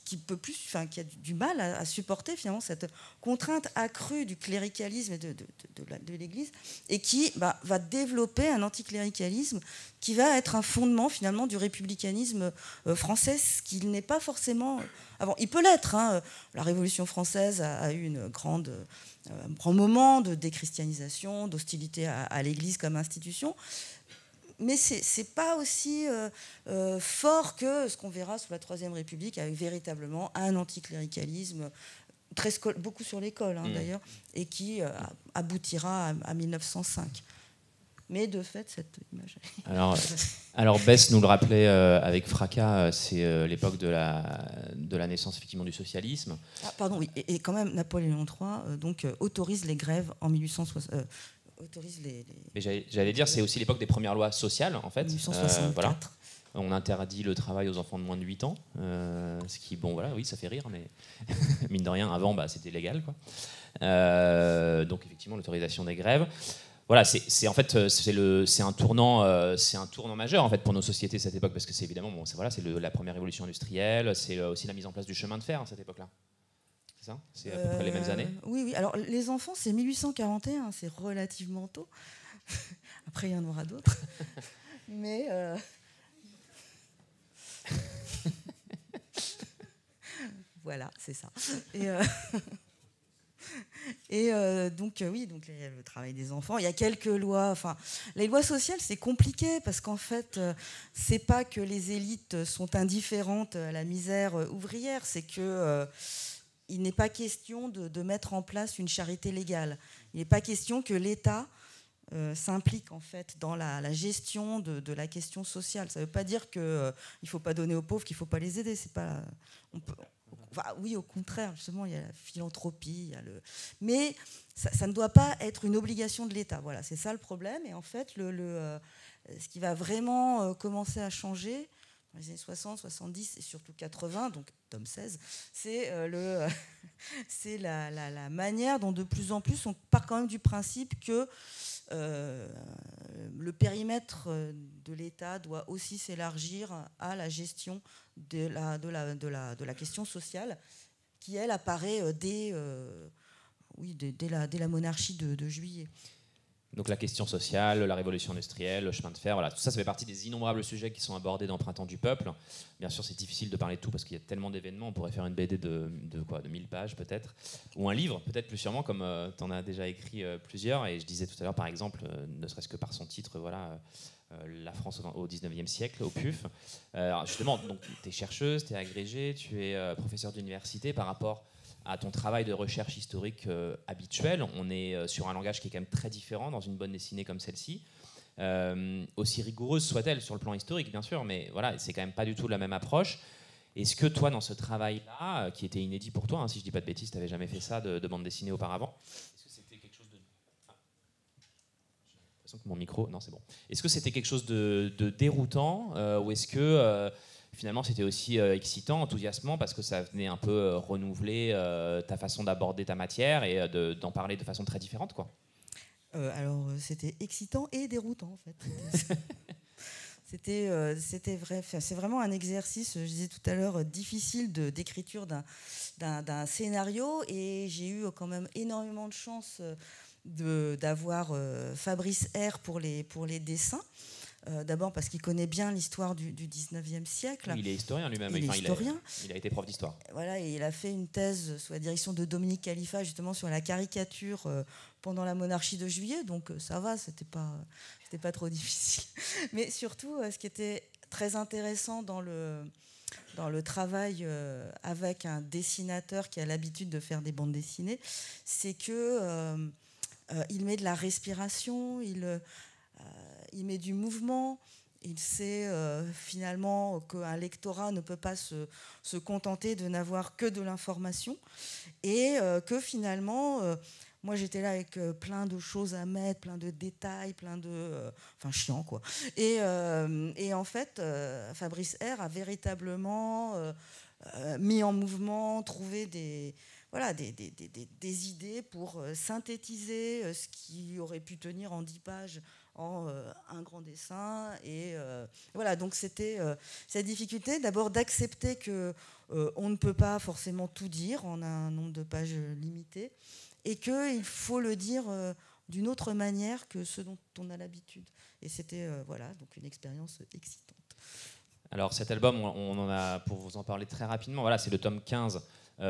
Qui peut plus, enfin, qui a du mal à supporter finalement cette contrainte accrue du cléricalisme et de l'Église, et qui va développer un anticléricalisme qui va être un fondement finalement du républicanisme français, ce qui n'est pas forcément avant. Il peut l'être. La Révolution française a eu un grand moment de déchristianisation, d'hostilité à l'Église comme institution. Mais c'est pas aussi fort que ce qu'on verra sous la Troisième République, avec véritablement un anticléricalisme, beaucoup sur l'école d'ailleurs, et qui aboutira à 1905. Mais de fait, cette image... Alors Bess nous le rappelait avec fracas, c'est l'époque de la naissance effectivement du socialisme. Ah, pardon, oui, et quand même Napoléon III autorise les grèves en 1860. Mais j'allais dire, c'est aussi l'époque des premières lois sociales, en fait. 1864. Voilà. On interdit le travail aux enfants de moins de 8 ans, ce qui, bon, voilà, oui, ça fait rire, mais mine de rien, avant, c'était légal, quoi. Donc, effectivement, l'autorisation des grèves. Voilà, c'est un tournant majeur, en fait, pour nos sociétés, cette époque, parce que c'est évidemment, c'est la première révolution industrielle, c'est aussi la mise en place du chemin de fer, à cette époque-là. C'est ça ? C'est à peu près les mêmes années ? Oui. Alors, les enfants, c'est 1841, c'est relativement tôt. Après, il y en aura d'autres. Mais... voilà, c'est ça. Donc le travail des enfants. Il y a quelques lois. Enfin, les lois sociales, c'est compliqué parce qu'en fait, c'est pas que les élites sont indifférentes à la misère ouvrière, c'est que... il n'est pas question de mettre en place une charité légale. Il n'est pas question que l'État s'implique en fait dans la gestion de la question sociale. Ça ne veut pas dire qu'il ne faut pas donner aux pauvres, qu'il ne faut pas les aider. C'est pas, oui, au contraire, justement, il y a la philanthropie. Mais ça ne doit pas être une obligation de l'État. Voilà, c'est ça le problème. Et en fait, ce qui va vraiment commencer à changer, dans les années 60, 70 et surtout 80, donc tome 16, c'est la manière dont de plus en plus on part quand même du principe que le périmètre de l'État doit aussi s'élargir à la gestion de la question sociale qui, elle, apparaît dès la monarchie de Juillet. Donc la question sociale, la révolution industrielle, le chemin de fer, voilà, tout ça, ça fait partie des innombrables sujets qui sont abordés dans Printemps du Peuple. Bien sûr, c'est difficile de parler de tout parce qu'il y a tellement d'événements. On pourrait faire une BD de 1000 pages peut-être, ou un livre peut-être plus sûrement, comme tu en as déjà écrit plusieurs. Et je disais tout à l'heure, par exemple, ne serait-ce que par son titre, la France au 19e siècle, au PUF. Alors justement, tu es chercheuse, tu es agrégée, tu es professeure d'université. Par rapport à ton travail de recherche historique habituel, on est sur un langage qui est quand même très différent dans une bande dessinée comme celle-ci. Aussi rigoureuse soit-elle sur le plan historique, bien sûr, mais voilà, c'est quand même pas du tout la même approche. Est-ce que toi, dans ce travail-là, qui était inédit pour toi, si je dis pas de bêtises, tu n'avais jamais fait ça de bande dessinée auparavant, est-ce que c'était quelque chose de... J'ai l'impression que mon micro... Non, c'est bon. Est-ce que c'était quelque chose de déroutant ou est-ce que... finalement, c'était aussi excitant, enthousiasmant, parce que ça venait un peu renouveler ta façon d'aborder ta matière et d'en parler de façon très différente, quoi. Alors, c'était excitant et déroutant, en fait. C'était vrai. C'est vraiment un exercice, je disais tout à l'heure, difficile d'écriture d'un scénario. Et j'ai eu quand même énormément de chance d'avoir Fabrice R pour les dessins. D'abord parce qu'il connaît bien l'histoire du 19e siècle. Il est historien lui-même. Il est historien. Il a été prof d'histoire. Voilà, et il a fait une thèse sous la direction de Dominique Khalifa, justement sur la caricature pendant la monarchie de Juillet. Donc ça va, c'était pas trop difficile. Mais surtout, ce qui était très intéressant dans le travail avec un dessinateur qui a l'habitude de faire des bandes dessinées, c'est que il met de la respiration, il met du mouvement. Il sait finalement qu'un lectorat ne peut pas se contenter de n'avoir que de l'information, et que finalement, moi j'étais là avec plein de choses à mettre, plein de détails, enfin chiant quoi. Et en fait, Fabrice R a véritablement mis en mouvement, trouvé des idées pour synthétiser ce qui aurait pu tenir en 10 pages en un grand dessin. Et voilà, donc c'était cette difficulté d'abord d'accepter que on ne peut pas forcément tout dire en un nombre de pages limité, et qu'il faut le dire d'une autre manière que ce dont on a l'habitude. Et c'était voilà, donc une expérience excitante. Alors cet album, on en a, pour vous en parler très rapidement, voilà, c'est le tome 15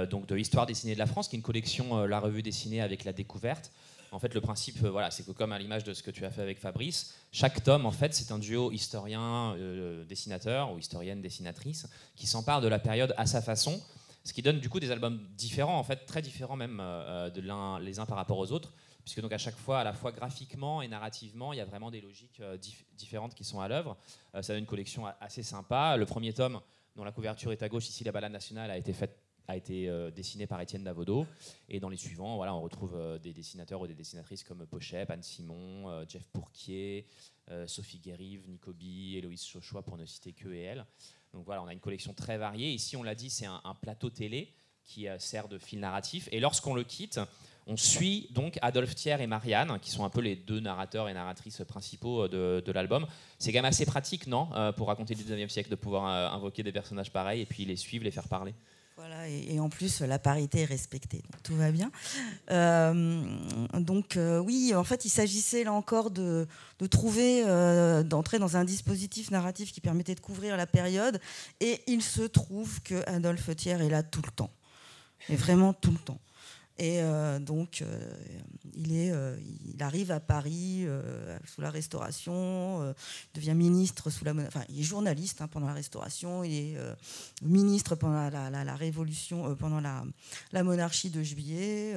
donc de Histoire dessinée de la France, qui est une collection, la revue dessinée avec la découverte. En fait, le principe, voilà, c'est que comme à l'image de ce que tu as fait avec Fabrice, chaque tome, en fait, c'est un duo historien-dessinateur ou historienne-dessinatrice qui s'empare de la période à sa façon, ce qui donne du coup des albums différents, en fait, très différents même les uns par rapport aux autres, puisque donc à chaque fois, à la fois graphiquement et narrativement, il y a vraiment des logiques différentes qui sont à l'œuvre. Ça donne une collection assez sympa. Le premier tome, dont la couverture est à gauche, ici la balade nationale, a été dessiné par Étienne Davodo, et dans les suivants, voilà, on retrouve des dessinateurs ou des dessinatrices comme Pochep, Anne Simon, Jeff Pourquier, Sophie Guérive, Nicobi, Héloïse Chauchois, pour ne citer qu'eux et elles. Donc voilà, on a une collection très variée. Ici, on l'a dit, c'est un plateau télé qui sert de fil narratif, et lorsqu'on le quitte, on suit donc Adolphe Thiers et Marianne, qui sont un peu les deux narrateurs et narratrices principaux de l'album. C'est quand même assez pratique, non, pour raconter le 19e siècle, de pouvoir invoquer des personnages pareils et puis les suivre, les faire parler. Voilà, et en plus, la parité est respectée, donc tout va bien. Oui, en fait, il s'agissait là encore de trouver, d'entrer dans un dispositif narratif qui permettait de couvrir la période, et il se trouve que Adolphe Thiers est là tout le temps, et vraiment tout le temps. Et il arrive à Paris sous la Restauration, devient ministre il est journaliste pendant la Restauration, il est ministre pendant la Révolution, pendant la monarchie de Juillet.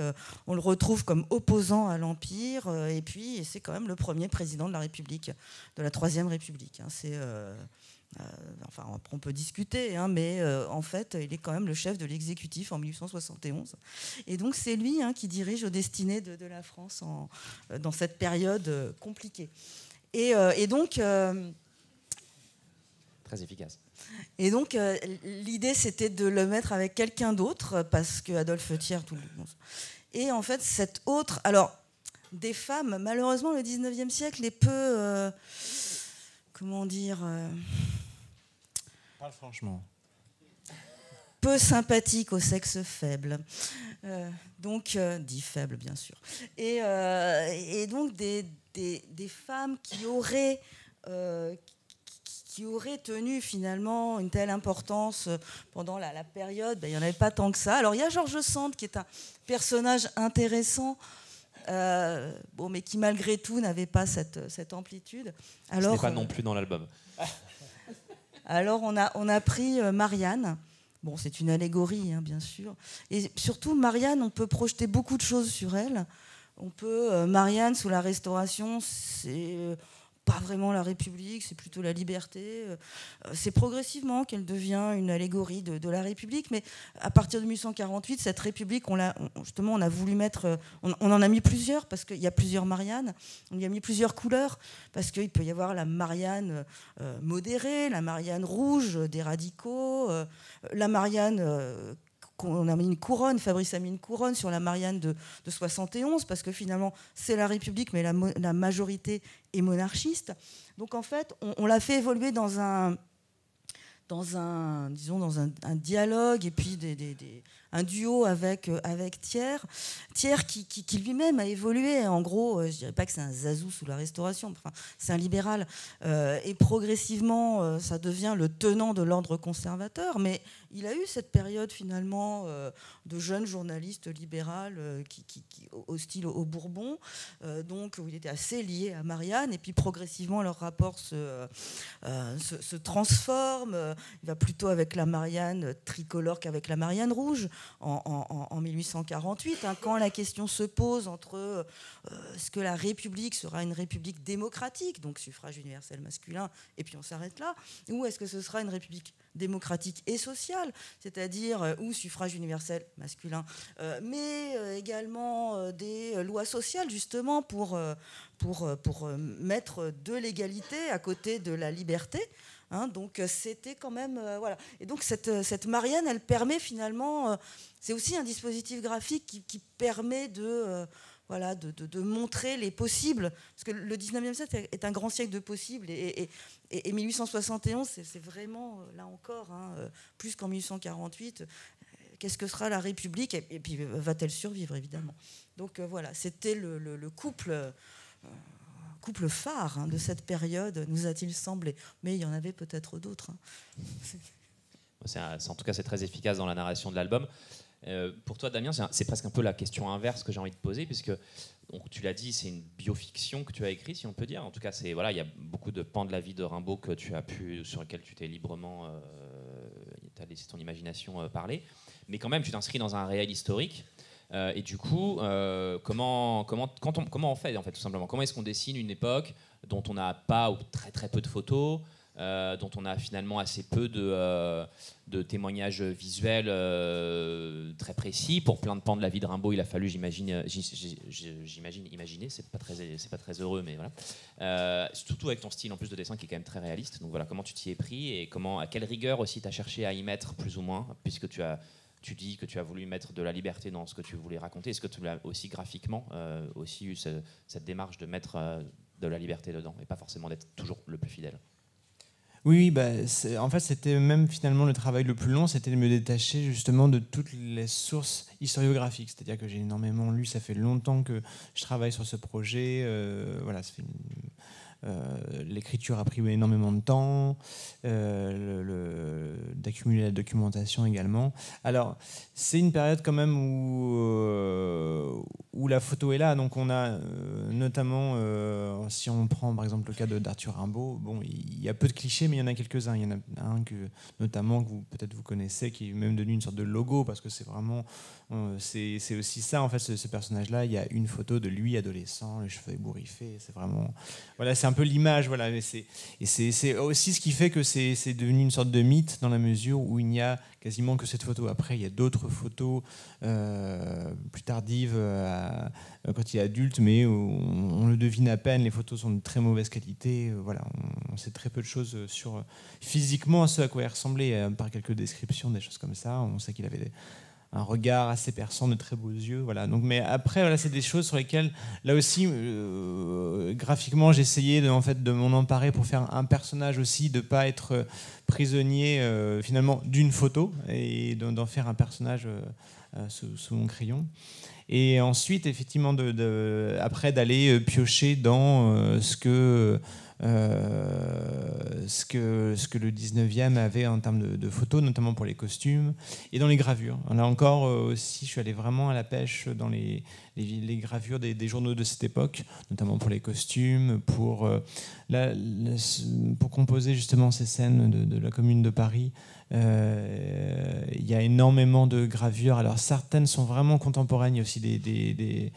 On le retrouve comme opposant à l'Empire, et puis c'est quand même le premier président de la République, de la Troisième République. On peut discuter, mais en fait, il est quand même le chef de l'exécutif en 1871. Et donc, c'est lui qui dirige aux destinées de la France dans cette période compliquée. Et donc... Très efficace. Et donc, l'idée, c'était de le mettre avec quelqu'un d'autre, parce que Adolphe Thiers, tout le monde... Et en fait, cette autre... Alors, des femmes, malheureusement, le 19e siècle est peu... comment dire... Parle franchement. Peu sympathique au sexe faible. Dit faible, bien sûr. Et donc, des femmes qui auraient tenu finalement une telle importance pendant la période, il n'y en avait pas tant que ça. Alors, il y a George Sand, qui est un personnage intéressant, mais qui malgré tout n'avait pas cette amplitude. Alors, ce n'est pas non plus dans l'album. Alors on a pris Marianne. Bon, c'est une allégorie, bien sûr. Et surtout, Marianne, on peut projeter beaucoup de choses sur elle. Marianne, sous la Restauration, c'est pas vraiment la République, c'est plutôt la liberté. C'est progressivement qu'elle devient une allégorie de la République, mais à partir de 1848, cette République, on a voulu mettre... On en a mis plusieurs, parce qu'il y a plusieurs Mariannes, on y a mis plusieurs couleurs, parce qu'il peut y avoir la Marianne modérée, la Marianne rouge des radicaux, la Marianne on a mis une couronne, Fabrice a mis une couronne sur la Marianne de 71, parce que finalement, c'est la République, mais la majorité est monarchiste. Donc en fait, on l'a fait évoluer dans un dialogue et puis un duo avec Thiers qui lui-même a évolué. En gros, je ne dirais pas que c'est un Zazou sous la Restauration, enfin, c'est un libéral. Et progressivement, ça devient le tenant de l'ordre conservateur. Mais il a eu cette période finalement de jeune journaliste libéral qui hostile au Bourbon, donc où il était assez lié à Marianne. Et puis progressivement, leur rapport se transforme. Il va plutôt avec la Marianne tricolore qu'avec la Marianne rouge en 1848, hein, quand la question se pose entre est-ce que la République sera une République démocratique, donc suffrage universel masculin, et puis on s'arrête là, ou est-ce que ce sera une République démocratique et sociale, c'est-à-dire ou suffrage universel masculin, mais également des lois sociales justement pour mettre de l'égalité à côté de la liberté. Hein, donc c'était quand même voilà. Et donc cette Marianne, elle permet finalement, c'est aussi un dispositif graphique qui permet de montrer les possibles, parce que le 19e siècle est un grand siècle de possibles, et 1871, c'est vraiment, là encore, hein, plus qu'en 1848, qu'est-ce que sera la République, et puis va-t-elle survivre, évidemment. Donc voilà, c'était le couple phare, hein, de cette période, nous a-t-il semblé. Mais il y en avait peut-être d'autres. Hein. En tout cas, c'est très efficace dans la narration de l'album. Pour toi, Damien, c'est presque un peu la question inverse que j'ai envie de poser, puisque donc, tu l'as dit, c'est une biofiction que tu as écrite, si on peut dire. En tout cas, il y a beaucoup de pans de la vie de Rimbaud sur lesquels tu t'es librement, tu as laissé ton imagination parler. Mais quand même, tu t'inscris dans un réel historique. Et du coup, comment on fait, en fait, tout simplement? Comment est-ce qu'on dessine une époque dont on n'a pas ou très très peu de photos, dont on a finalement assez peu de témoignages visuels très précis? Pour plein de pans de la vie de Rimbaud, il a fallu, imaginer, c'est pas très heureux, mais voilà. Surtout avec ton style en plus de dessin qui est quand même très réaliste. Donc voilà, comment tu t'y es pris et à quelle rigueur aussi tu as cherché à y mettre plus ou moins, puisque tu dis que tu as voulu mettre de la liberté dans ce que tu voulais raconter. Est-ce que tu as aussi graphiquement aussi eu cette démarche de mettre de la liberté dedans et pas forcément d'être toujours le plus fidèle? Oui, en fait, c'était même finalement le travail le plus long, c'était de me détacher justement de toutes les sources historiographiques. C'est-à-dire que j'ai énormément lu, ça fait longtemps que je travaille sur ce projet. Voilà, ça fait l'écriture a pris énormément de temps, d'accumuler la documentation également. Alors, c'est une période quand même où la photo est là. Donc on a notamment, si on prend par exemple le cas d'Arthur Rimbaud, bon, il y a peu de clichés, mais il y en a quelques-uns. Il y en a un notamment que peut-être vous connaissez, qui est même devenu une sorte de logo, parce que c'est vraiment... c'est aussi ça, en fait, ce personnage-là. Il y a une photo de lui adolescent, les cheveux ébouriffés. C'est vraiment... Voilà, c'est un peu l'image. Voilà, et c'est aussi ce qui fait que c'est devenu une sorte de mythe, dans la mesure où il n'y a quasiment que cette photo. Après, il y a d'autres photos plus tardives quand il est adulte, mais on le devine à peine. Les photos sont de très mauvaise qualité. Voilà, on sait très peu de choses sur physiquement ce à quoi il ressemblait, par quelques descriptions, des choses comme ça. On sait qu'il avait un regard assez perçant, de très beaux yeux. Voilà. Donc, mais après, voilà, c'est des choses sur lesquelles, là aussi, graphiquement, j'ai essayé de m'en emparer pour faire un personnage aussi, de ne pas être prisonnier finalement d'une photo et d'en faire un personnage sous mon crayon. Et ensuite, effectivement, après d'aller piocher dans ce que le 19e avait en termes de photos, notamment pour les costumes, et dans les gravures. Là encore, aussi, je suis allé vraiment à la pêche dans les gravures des journaux de cette époque, notamment pour les costumes, pour composer justement ces scènes de la Commune de Paris. Il y a énormément de gravures. Alors certaines sont vraiment contemporaines. Il y a aussi des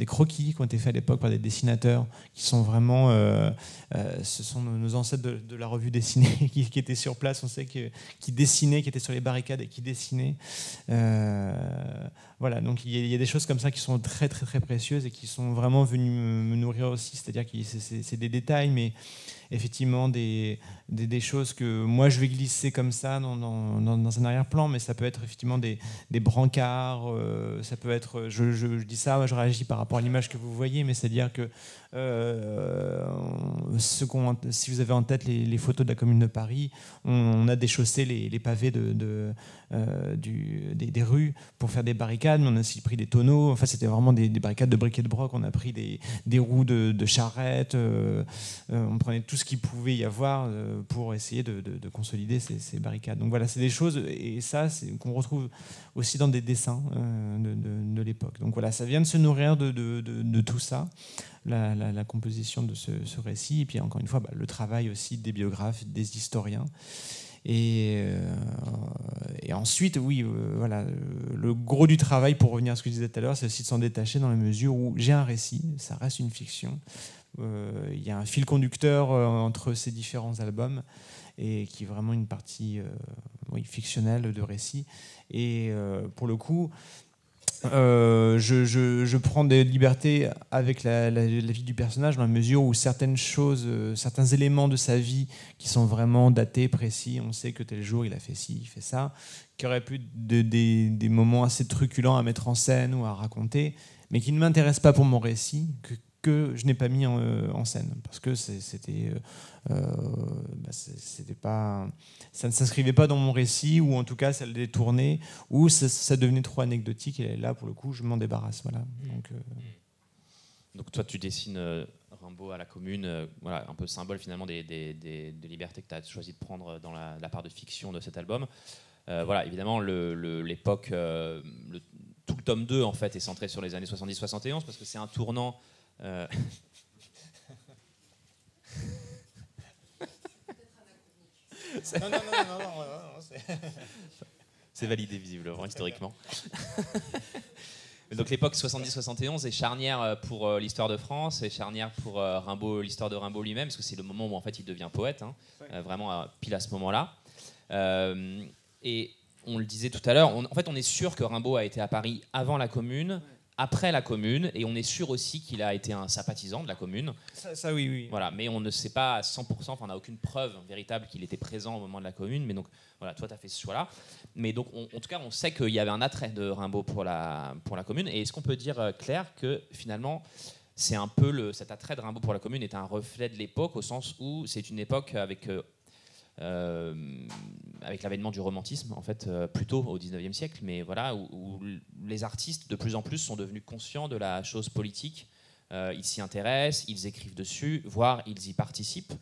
croquis qui ont été faits à l'époque par des dessinateurs qui sont vraiment... ce sont nos ancêtres de la revue dessinée qui étaient sur place, on sait qui dessinaient, qui étaient sur les barricades et qui dessinaient. Voilà, donc il y a des choses comme ça qui sont très très très précieuses et qui sont vraiment venues me nourrir aussi. C'est-à-dire que c'est des détails, mais effectivement des choses que moi je vais glisser comme ça dans un arrière-plan, mais ça peut être effectivement des brancards, ça peut être, je dis ça, moi je réagis par rapport à l'image que vous voyez, mais c'est-à-dire que si vous avez en tête les photos de la Commune de Paris, on a déchaussé les pavés des rues pour faire des barricades, mais on a aussi pris des tonneaux, enfin c'était vraiment des barricades de briquet de broc, on a pris des roues de charrettes, on prenait tout ce qu'il pouvait y avoir pour essayer de consolider ces barricades. Donc voilà, c'est des choses, et ça qu'on retrouve aussi dans des dessins de l'époque. Donc voilà, ça vient de se nourrir de tout ça, la composition de ce récit, et puis encore une fois, le travail aussi des biographes, des historiens. Et ensuite, oui, voilà, le gros du travail, pour revenir à ce que je disais tout à l'heure, c'est aussi de s'en détacher dans la mesure où j'ai un récit, ça reste une fiction. Il y a un fil conducteur entre ces différents albums, et qui est vraiment une partie fictionnelle de récit. Et pour le coup, je prends des libertés avec la vie du personnage, dans la mesure où certaines choses, certains éléments de sa vie qui sont vraiment datés, précis, on sait que tel jour il a fait ci, il fait ça, qu'il y aurait pu des moments assez truculents à mettre en scène ou à raconter, mais qui ne m'intéressent pas pour mon récit, que je n'ai pas mis en scène, parce que c'était pas, ça ne s'inscrivait pas dans mon récit, ou en tout cas ça le détournait, ou ça devenait trop anecdotique, et là pour le coup je m'en débarrasse. Voilà. Donc toi tu dessines Rimbaud à la Commune, voilà, un peu symbole finalement des libertés que tu as choisi de prendre dans la part de fiction de cet album. Voilà, évidemment l'époque, tout le tome 2 en fait est centré sur les années 70-71, parce que c'est un tournant. C'est validé visiblement historiquement. Donc l'époque 70-71 est charnière pour l'histoire de France, et charnière pour Rimbaud, l'histoire de Rimbaud lui-même, parce que c'est le moment où en fait il devient poète, vraiment pile à ce moment-là. Et on le disait tout à l'heure, en fait on est sûr que Rimbaud a été à Paris avant la Commune, après la Commune, et on est sûr aussi qu'il a été un sympathisant de la Commune. Ça oui. Voilà, mais on ne sait pas à 100%, enfin on n'a aucune preuve véritable qu'il était présent au moment de la Commune, mais donc voilà, toi tu as fait ce choix-là. Mais donc en tout cas on sait qu'il y avait un attrait de Rimbaud pour la Commune, et est-ce qu'on peut dire, Claire, que finalement c'est un peu cet attrait de Rimbaud pour la Commune est un reflet de l'époque, au sens où c'est une époque avec l'avènement du romantisme, en fait, plutôt au XIXe siècle, mais voilà, où les artistes de plus en plus sont devenus conscients de la chose politique. Ils s'y intéressent, ils écrivent dessus, voire ils y participent.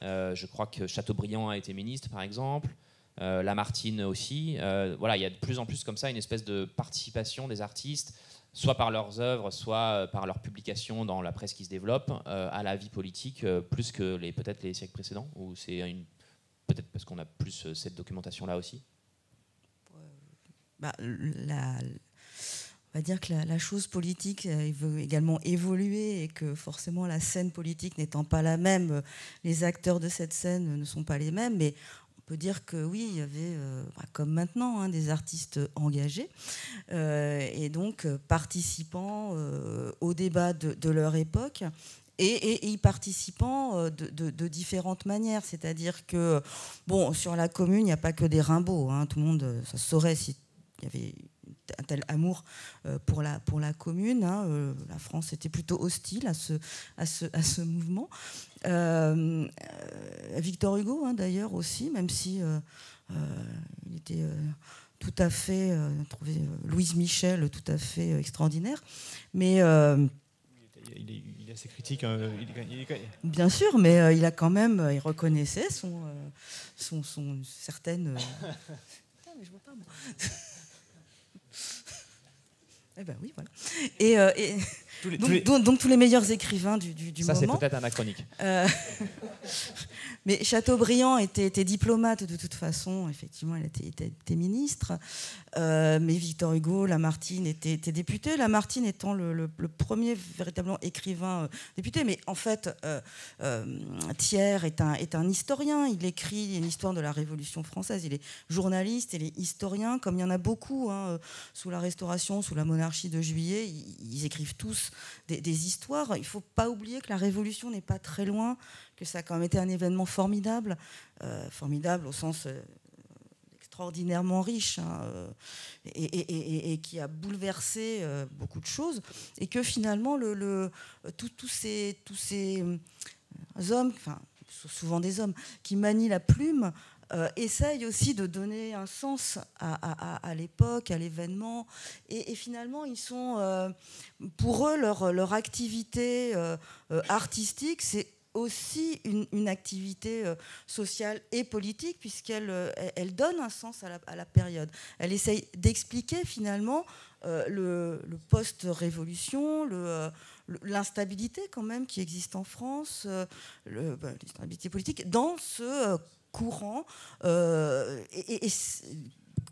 Je crois que Chateaubriand a été ministre, par exemple, Lamartine aussi. Voilà, il y a de plus en plus comme ça une espèce de participation des artistes, soit par leurs œuvres, soit par leurs publications dans la presse qui se développe, à la vie politique, plus que peut-être les siècles précédents, où c'est peut-être parce qu'on a plus cette documentation-là aussi. On va dire que la chose politique veut également évoluer, et que forcément la scène politique n'étant pas la même, les acteurs de cette scène ne sont pas les mêmes, mais on peut dire que oui, il y avait, comme maintenant, des artistes engagés, et donc participant au débat de leur époque, et y participant de différentes manières. C'est-à-dire que, bon, sur la Commune, il n'y a pas que des Rimbaud. Tout le monde, ça se saurait s'il y avait un tel amour pour la Commune. La France était plutôt hostile à ce mouvement. Victor Hugo, d'ailleurs, aussi, même si il était tout à fait... trouvé Louise Michel tout à fait extraordinaire. Mais... il a ses critiques. Bien sûr, mais il a quand même... il reconnaissait son certaine... mais je vois pas, moi. Eh ben oui, voilà. Et donc tous les meilleurs écrivains du ça, moment. Ça, c'est peut-être anachronique. Mais Chateaubriand était diplomate de toute façon, effectivement, elle était ministre. Mais Victor Hugo, Lamartine était député. Lamartine étant le premier véritablement écrivain député. Mais en fait, Thiers est un historien. Il écrit une histoire de la Révolution française. Il est journaliste, il est historien, comme il y en a beaucoup sous la Restauration, sous la monarchie de Juillet. Ils écrivent tous des histoires. Il ne faut pas oublier que la Révolution n'est pas très loin, que ça a quand même été un événement formidable, formidable au sens extraordinairement riche, et qui a bouleversé beaucoup de choses, et que finalement tous ces hommes, enfin souvent des hommes, qui manient la plume, essayent aussi de donner un sens à l'époque, à l'événement, et finalement ils sont, pour eux, leur activité artistique, c'est aussi une activité sociale et politique, puisqu'elle elle donne un sens à la période. Elle essaye d'expliquer finalement le post-révolution, l'instabilité quand même qui existe en France, l'instabilité politique, dans ce courant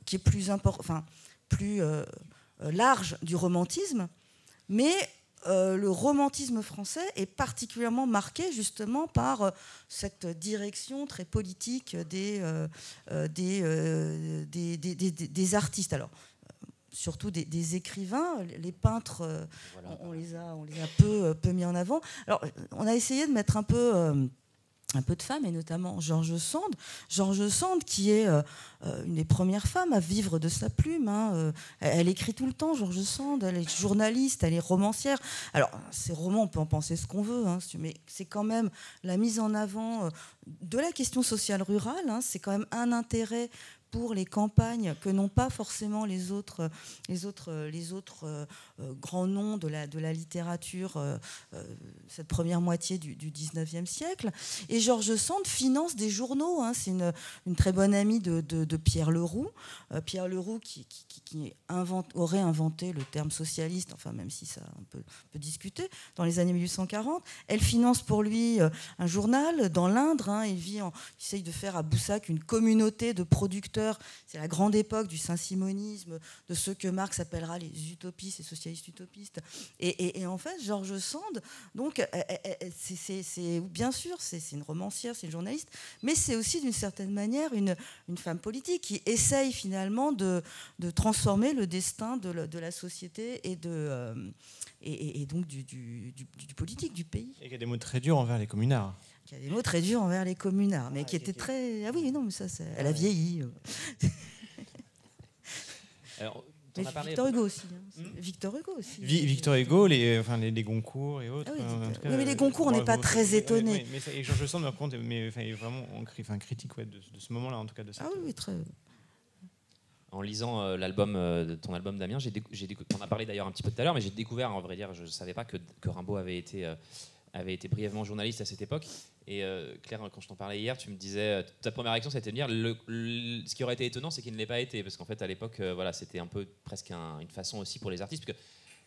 qui est plus important, enfin plus large du romantisme, mais le romantisme français est particulièrement marqué justement par cette direction très politique des artistes. Alors, surtout des écrivains, les peintres, voilà. on les a peu mis en avant. Alors, on a essayé de mettre un peu de femmes, et notamment George Sand. George Sand, qui est une des premières femmes à vivre de sa plume. Elle écrit tout le temps, George Sand. Elle est journaliste, elle est romancière. Alors, ces romans, on peut en penser ce qu'on veut, mais c'est quand même la mise en avant de la question sociale rurale. C'est quand même un intérêt pour les campagnes que n'ont pas forcément les autres grands noms de la littérature, cette première moitié du 19e siècle. Et George Sand finance des journaux. C'est une très bonne amie de Pierre Leroux. Pierre Leroux qui aurait inventé le terme socialiste, enfin même si ça on peut discuter, dans les années 1840. Elle finance pour lui un journal dans l'Indre. Il essaye de faire à Boussac une communauté de producteurs. C'est la grande époque du saint-simonisme, de ceux que Marx appellera les utopistes, les socialistes utopistes. Et en fait, George Sand, donc, bien sûr, c'est une romancière, c'est une journaliste, mais c'est aussi d'une certaine manière une femme politique qui essaye finalement de transformer le destin de la société et donc du politique du pays. Et qui a des mots très durs envers les communards. Qui a des mots très durs envers les communards, mais qui était très... Ah oui, non, mais ça, elle a vieilli. Alors, Victor Hugo aussi. Victor Hugo aussi. Victor Hugo, les Goncourt et autres. Oui, mais les Goncourt, on n'est pas très étonnés. Et Georges Sand, par contre, vraiment critique de ce moment-là, en tout cas. De cette, oui, très... En lisant ton album, Damien, on a parlé d'ailleurs un petit peu tout à l'heure, mais j'ai découvert, en vrai dire, je ne savais pas que Rimbaud avait été brièvement journaliste à cette époque. Et Claire, quand je t'en parlais hier, tu me disais, ta première réaction, c'était de me dire, ce qui aurait été étonnant, c'est qu'il ne l'ait pas été, parce qu'en fait, à l'époque, c'était un peu presque une façon aussi pour les artistes, parce que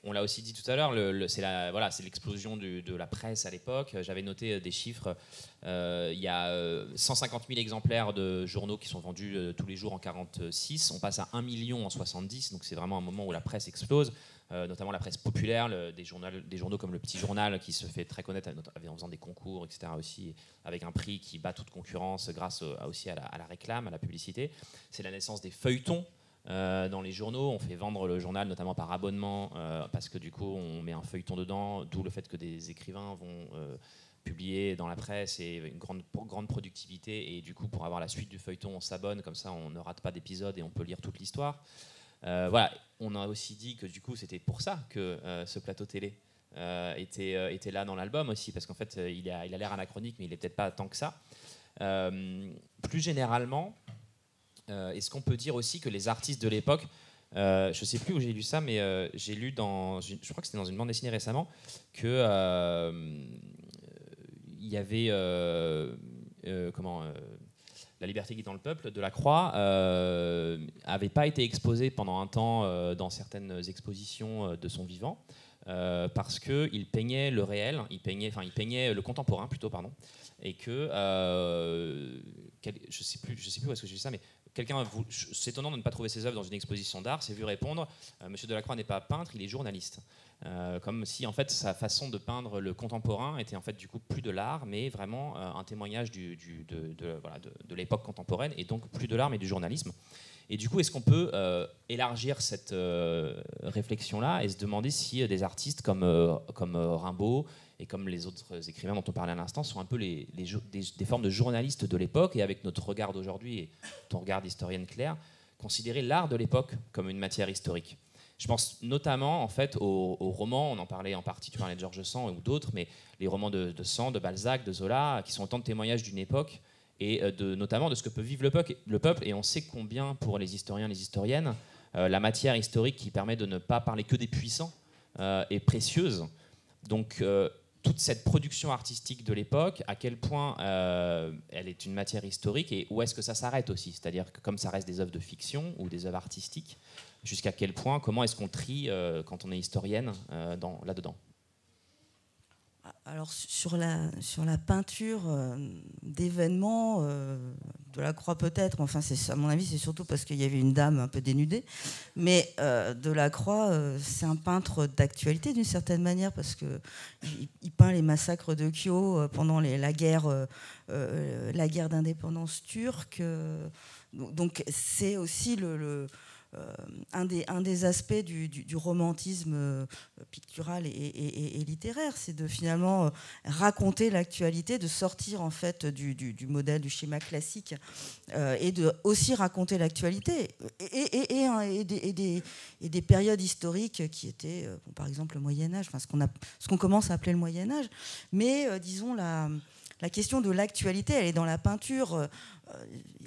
on l'a aussi dit tout à l'heure, c'est l'explosion de la presse à l'époque. J'avais noté des chiffres. Il y a 150 000 exemplaires de journaux qui sont vendus tous les jours en 1946. On passe à 1 million en 1970, donc c'est vraiment un moment où la presse explose. Notamment la presse populaire, des journaux comme le Petit Journal qui se fait très connaître en faisant des concours, etc. aussi, avec un prix qui bat toute concurrence grâce aussi à la réclame, à la publicité. C'est la naissance des feuilletons dans les journaux. On fait vendre le journal notamment par abonnement parce que du coup on met un feuilleton dedans, d'où le fait que des écrivains vont publier dans la presse et une grande productivité, et du coup pour avoir la suite du feuilleton on s'abonne, comme ça on ne rate pas d'épisode et on peut lire toute l'histoire. Voilà, on a aussi dit que du coup c'était pour ça que ce plateau télé était là dans l'album aussi, parce qu'en fait il a l'air anachronique, mais il n'est peut-être pas tant que ça. Plus généralement, est-ce qu'on peut dire aussi que les artistes de l'époque, je ne sais plus où j'ai lu ça, mais j'ai lu je crois que c'était dans une bande dessinée récemment, que il y avait La liberté qui est dans le peuple, Delacroix n'avait pas été exposé pendant un temps dans certaines expositions de son vivant, parce qu'il peignait le réel, il peignait le contemporain plutôt, pardon, et que, je sais plus où est-ce que j'ai vu ça, mais quelqu'un, c'est étonnant de ne pas trouver ses œuvres dans une exposition d'art, s'est vu répondre Monsieur Delacroix n'est pas peintre, il est journaliste. Comme si en fait sa façon de peindre le contemporain était en fait du coup plus de l'art, mais vraiment un témoignage de l'époque contemporaine, et donc plus de l'art mais du journalisme. Et du coup, est-ce qu'on peut élargir cette réflexion-là et se demander si des artistes comme Rimbaud et comme les autres écrivains dont on parlait à l'instant sont un peu des formes de journalistes de l'époque, et avec notre regard d'aujourd'hui et ton regard d'historienne Claire, considérer l'art de l'époque comme une matière historique? Je pense notamment en fait aux romans, on en parlait en partie, tu parlais de Georges Sand ou d'autres, mais les romans de Sand, de Balzac, de Zola, qui sont autant de témoignages d'une époque, et notamment de ce que peut vivre le peuple. Et on sait combien, pour les historiens, les historiennes, la matière historique qui permet de ne pas parler que des puissants est précieuse. Donc toute cette production artistique de l'époque, à quel point elle est une matière historique, et où est-ce que ça s'arrête aussi? C'est-à-dire que comme ça reste des œuvres de fiction ou des œuvres artistiques, jusqu'à quel point, comment est-ce qu'on trie quand on est historienne là-dedans? Alors sur la peinture d'événements, Delacroix peut-être, enfin à mon avis c'est surtout parce qu'il y avait une dame un peu dénudée, mais Delacroix c'est un peintre d'actualité d'une certaine manière, parce qu'il peint les massacres de Kyo pendant la guerre d'indépendance turque, donc c'est aussi un des aspects du romantisme pictural et littéraire, c'est de finalement raconter l'actualité, de sortir en fait du modèle, du schéma classique, et de aussi raconter l'actualité et des périodes historiques qui étaient, par exemple, le Moyen-Âge, enfin, ce qu'on commence à appeler le Moyen-Âge. Mais disons, la question de l'actualité, elle est dans la peinture,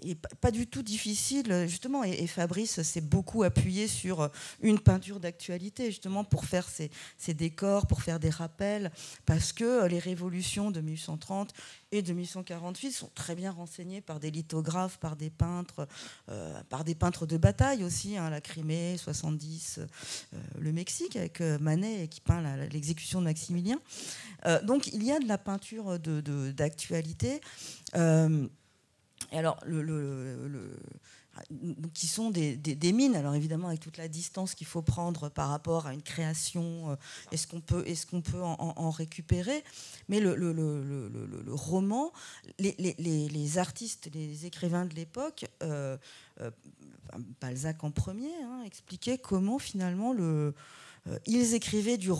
et pas du tout difficile, justement, et Fabrice s'est beaucoup appuyé sur une peinture d'actualité, justement, pour faire ces décors, pour faire des rappels, parce que les révolutions de 1830 et de 1848 sont très bien renseignées par des lithographes, par des peintres de bataille aussi, hein, la Crimée, 70, le Mexique, avec Manet, qui peint l'exécution de Maximilien. Donc il y a de la peinture d'actualité. Et alors, qui sont des mines, alors évidemment avec toute la distance qu'il faut prendre par rapport à une création, est-ce qu'on peut en récupérer, mais le roman, les artistes, les écrivains de l'époque, Balzac en premier, hein, expliquaient comment finalement ils écrivaient des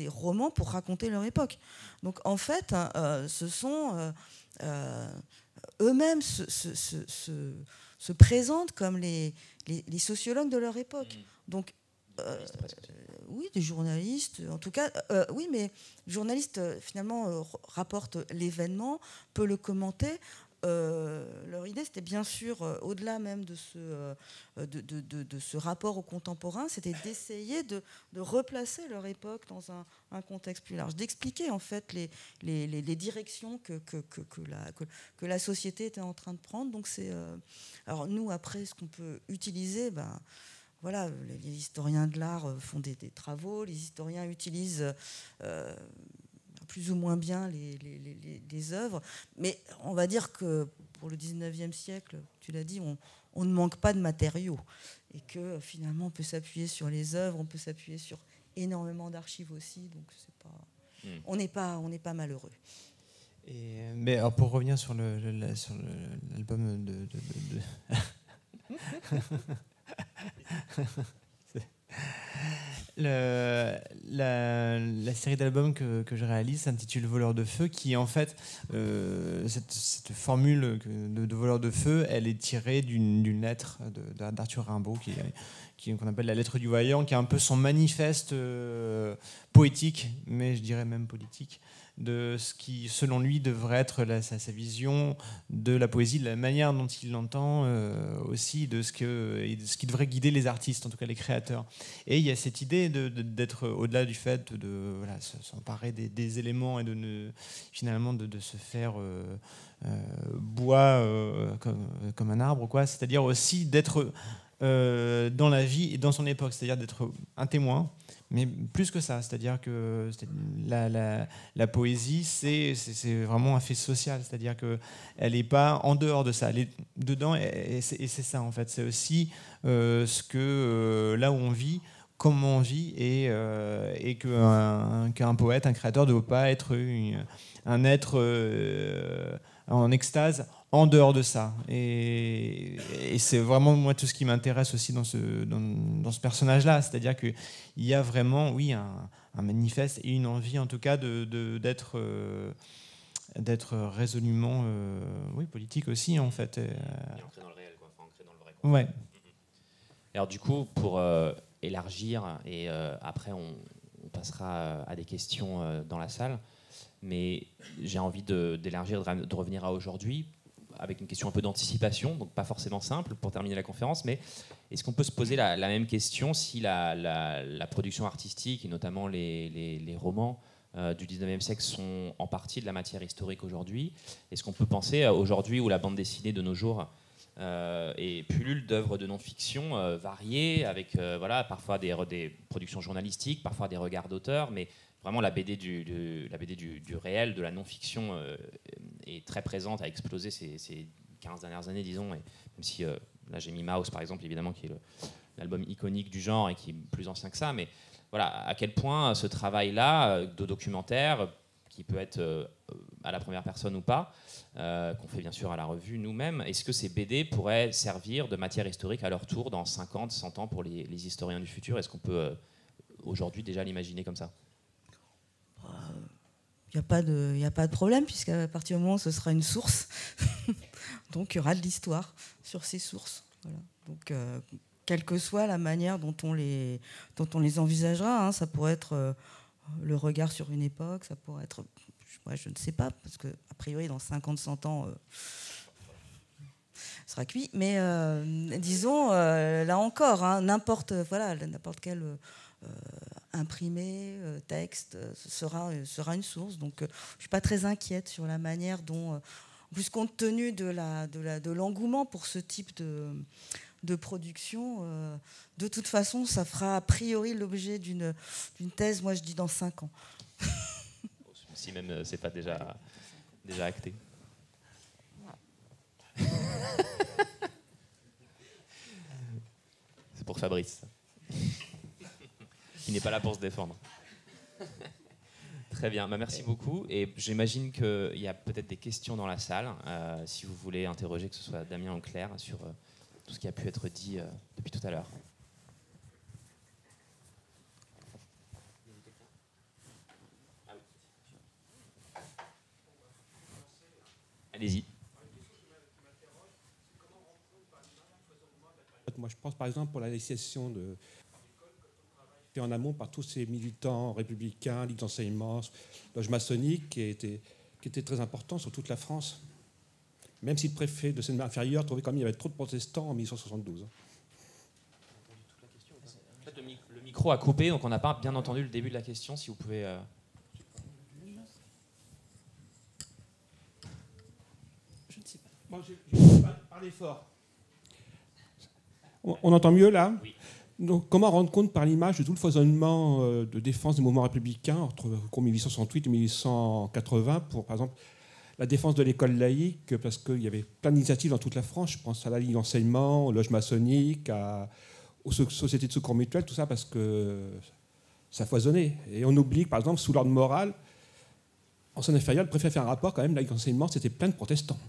romans pour raconter leur époque. Donc en fait, ce sont eux-mêmes se présentent comme les sociologues de leur époque. Donc, oui, des journalistes, en tout cas, oui, mais le journaliste, finalement, rapporte l'événement, peut le commenter. Leur idée, c'était bien sûr, au-delà même de ce rapport au contemporain, c'était d'essayer de replacer leur époque dans un contexte plus large, d'expliquer en fait les directions que la société était en train de prendre. Donc alors nous, après, ce qu'on peut utiliser, voilà, les historiens de l'art font des travaux, les historiens utilisent plus ou moins bien les œuvres, mais on va dire que pour le 19e siècle, tu l'as dit, on ne manque pas de matériaux, et que finalement on peut s'appuyer sur les œuvres, on peut s'appuyer sur énormément d'archives aussi, donc c'est pas, on n'est pas malheureux. Mais alors pour revenir sur l'album de la série d'albums que je réalise s'intitule Voleur de feu, qui en fait cette formule de Voleur de feu, elle est tirée d'une lettre d'Arthur Rimbaud qu'on appelle la lettre du voyant, qui est un peu son manifeste poétique, mais je dirais même politique, de ce qui, selon lui, devrait être sa vision de la poésie, de la manière dont il l'entend aussi, de ce qui devrait guider les artistes, en tout cas les créateurs. Et il y a cette idée d'être au-delà du fait de voilà, s'emparer des éléments et finalement de se faire bois comme un arbre, quoi. C'est-à-dire aussi d'être dans la vie et dans son époque, c'est-à-dire d'être un témoin. Mais plus que ça, c'est-à-dire que la poésie, c'est vraiment un fait social, c'est-à-dire qu'elle n'est pas en dehors de ça, elle est dedans, et c'est ça en fait. C'est aussi ce que là où on vit, comment on vit, et qu'un poète, un créateur ne doit pas être un être en extase en dehors de ça. Et c'est vraiment moi tout ce qui m'intéresse aussi dans ce personnage-là, c'est-à-dire qu'il y a vraiment, oui, un manifeste et une envie en tout cas d'être résolument oui, politique aussi en fait. Et ancré dans le réel, quoi. Enfin, ancré dans le vrai, quoi. Ouais. Alors du coup, pour élargir, et après on passera à des questions dans la salle, mais j'ai envie d'élargir, de revenir à aujourd'hui, avec une question un peu d'anticipation, donc pas forcément simple pour terminer la conférence, mais est-ce qu'on peut se poser la même question si la production artistique, et notamment les romans du 19e siècle, sont en partie de la matière historique aujourd'hui? Est-ce qu'on peut penser aujourd'hui où la bande dessinée de nos jours et pullule d'œuvres de non-fiction variées, avec voilà, parfois des productions journalistiques, parfois des regards d'auteur, mais vraiment la BD du réel, de la non-fiction est très présente, a explosé ces 15 dernières années, disons, et même si là j'ai mis Maus par exemple, évidemment, qui est l'album iconique du genre et qui est plus ancien que ça, mais voilà, à quel point ce travail-là de documentaire, qui peut être à la première personne ou pas, qu'on fait bien sûr à la revue nous-mêmes, est-ce que ces BD pourraient servir de matière historique à leur tour dans 50, 100 ans pour les historiens du futur? Est-ce qu'on peut aujourd'hui déjà l'imaginer comme ça? Il n'y a pas de problème, puisqu'à partir du moment où ce sera une source, donc il y aura de l'histoire sur ces sources. Voilà. Donc, quelle que soit la manière dont on les envisagera, hein, ça pourrait être le regard sur une époque, ça pourrait être, je ne sais pas, parce qu'a priori, dans 50, 100 ans, ce sera cuit. Mais disons, là encore, hein, n'importe quel imprimé, texte, sera une source. Donc, je ne suis pas très inquiète sur la manière dont, en plus compte tenu de l'engouement pour ce type de production, de toute façon, ça fera a priori l'objet d'une thèse, moi je dis dans 5 ans. Si même c'est pas déjà acté. C'est pour Fabrice, qui n'est pas là pour se défendre. Très bien, merci beaucoup. Et j'imagine qu'il y a peut-être des questions dans la salle, si vous voulez interroger, que ce soit Damien ou Claire, sur tout ce qui a pu être dit depuis tout à l'heure. Allez-y. Moi, je pense par exemple pour la législation fait en amont par tous ces militants républicains, ligue d'enseignement, loge maçonnique, qui était très important sur toute la France. Même si le préfet de Seine-Inférieure trouvait qu'il y avait trop de protestants en 1872. En fait, le micro a coupé, donc on n'a pas bien entendu le début de la question. Si vous pouvez... Je ne sais pas. Bon, je vais parler fort. On entend mieux là? Oui. Donc, comment rendre compte par l'image de tout le foisonnement de défense des mouvements républicains entre 1868 et 1880 pour, par exemple, la défense de l'école laïque, parce qu'il y avait plein d'initiatives dans toute la France. Je pense à la Ligue d'enseignement, aux loges maçonniques, aux sociétés de secours mutuels, tout ça, parce que ça foisonnait. Et on oublie, par exemple, sous l'ordre moral, en Seine-Inférieure, le préfet a fait un rapport quand même, la Ligue d'enseignement, c'était plein de protestants.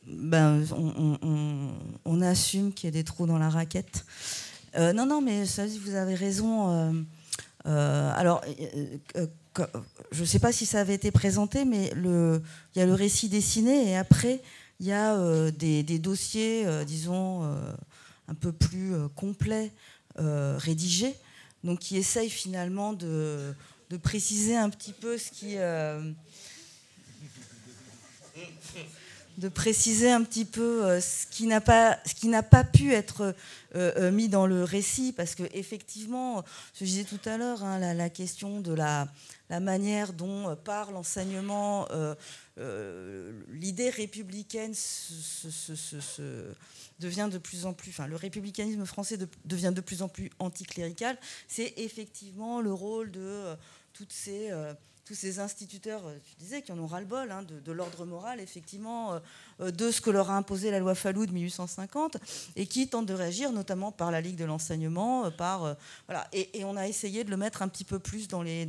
Ben, on assume qu'il y a des trous dans la raquette. Non, mais ça, vous avez raison. Alors, je ne sais pas si ça avait été présenté, mais il y a le récit dessiné et après, il y a des dossiers, disons, un peu plus complets, rédigés, donc qui essayent finalement de préciser un petit peu ce qui... de préciser un petit peu ce qui n'a pas pu être mis dans le récit, parce que effectivement, je disais tout à l'heure, hein, la question de la manière dont par l'enseignement l'idée républicaine devient de plus en plus, enfin le républicanisme français devient de plus en plus anticlérical, c'est effectivement le rôle de tous ces instituteurs, tu disais, qui en ont ras-le-bol, hein, de l'ordre moral, effectivement, de ce que leur a imposé la loi Fallou de 1850, et qui tentent de réagir, notamment par la Ligue de l'enseignement, voilà. Et on a essayé de le mettre un petit peu plus dans les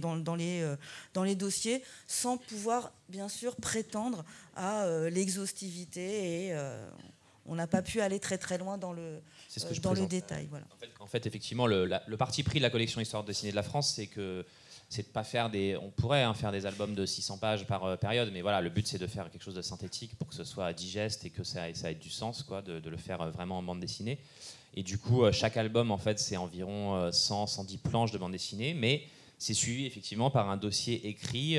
dossiers, sans pouvoir, bien sûr, prétendre à l'exhaustivité, et on n'a pas pu aller très très loin dans le détail. Voilà. En fait, effectivement, le parti pris de la collection Histoire dessinée de la France, c'est de pas faire on pourrait faire des albums de 600 pages par période, mais voilà, le but c'est de faire quelque chose de synthétique pour que ce soit digeste et que ça ait du sens, quoi, de le faire vraiment en bande dessinée. Et du coup, chaque album, en fait, c'est environ 100-110 planches de bande dessinée, mais c'est suivi effectivement par un dossier écrit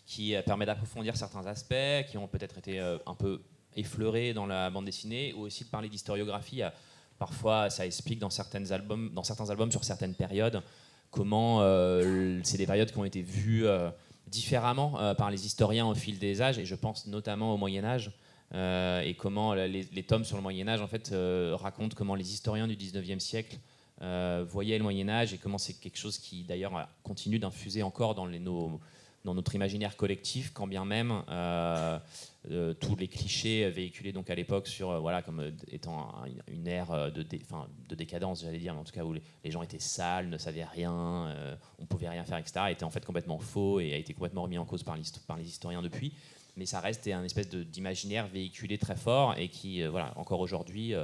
qui permet d'approfondir certains aspects qui ont peut-être été un peu effleurés dans la bande dessinée, ou aussi de parler d'historiographie. Parfois, ça explique dans certains albums sur certaines périodes, comment c'est des périodes qui ont été vues différemment par les historiens au fil des âges, et je pense notamment au Moyen-Âge, et comment les tomes sur le Moyen-Âge en fait, racontent comment les historiens du 19e siècle voyaient le Moyen-Âge, et comment c'est quelque chose qui d'ailleurs continue d'infuser encore dans notre imaginaire collectif, quand bien même tous les clichés véhiculés donc à l'époque sur comme étant une ère de décadence, j'allais dire, mais en tout cas où les gens étaient sales, ne savaient rien, on pouvait rien faire, etc., étaient en fait complètement faux et a été complètement remis en cause par les historiens depuis. Mais ça reste un espèce d'imaginaire véhiculé très fort, et qui, encore aujourd'hui,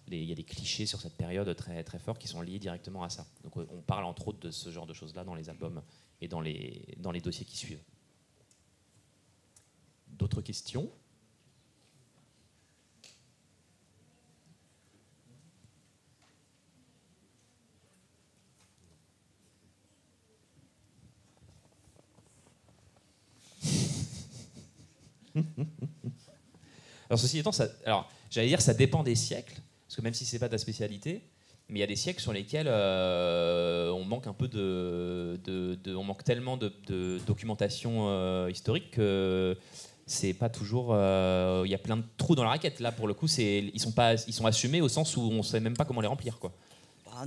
il y a des clichés sur cette période très, très forts qui sont liés directement à ça. Donc on parle entre autres de ce genre de choses-là dans les albums et dans les dossiers qui suivent. D'autres questions ? Alors ceci étant, j'allais dire ça dépend des siècles, parce que même si c'est pas ta spécialité, mais il y a des siècles sur lesquels on manque un peu on manque tellement de documentation historique que c'est pas toujours. Il y a plein de trous dans la raquette. Là, pour le coup, ils sont assumés au sens où on sait même pas comment les remplir, quoi.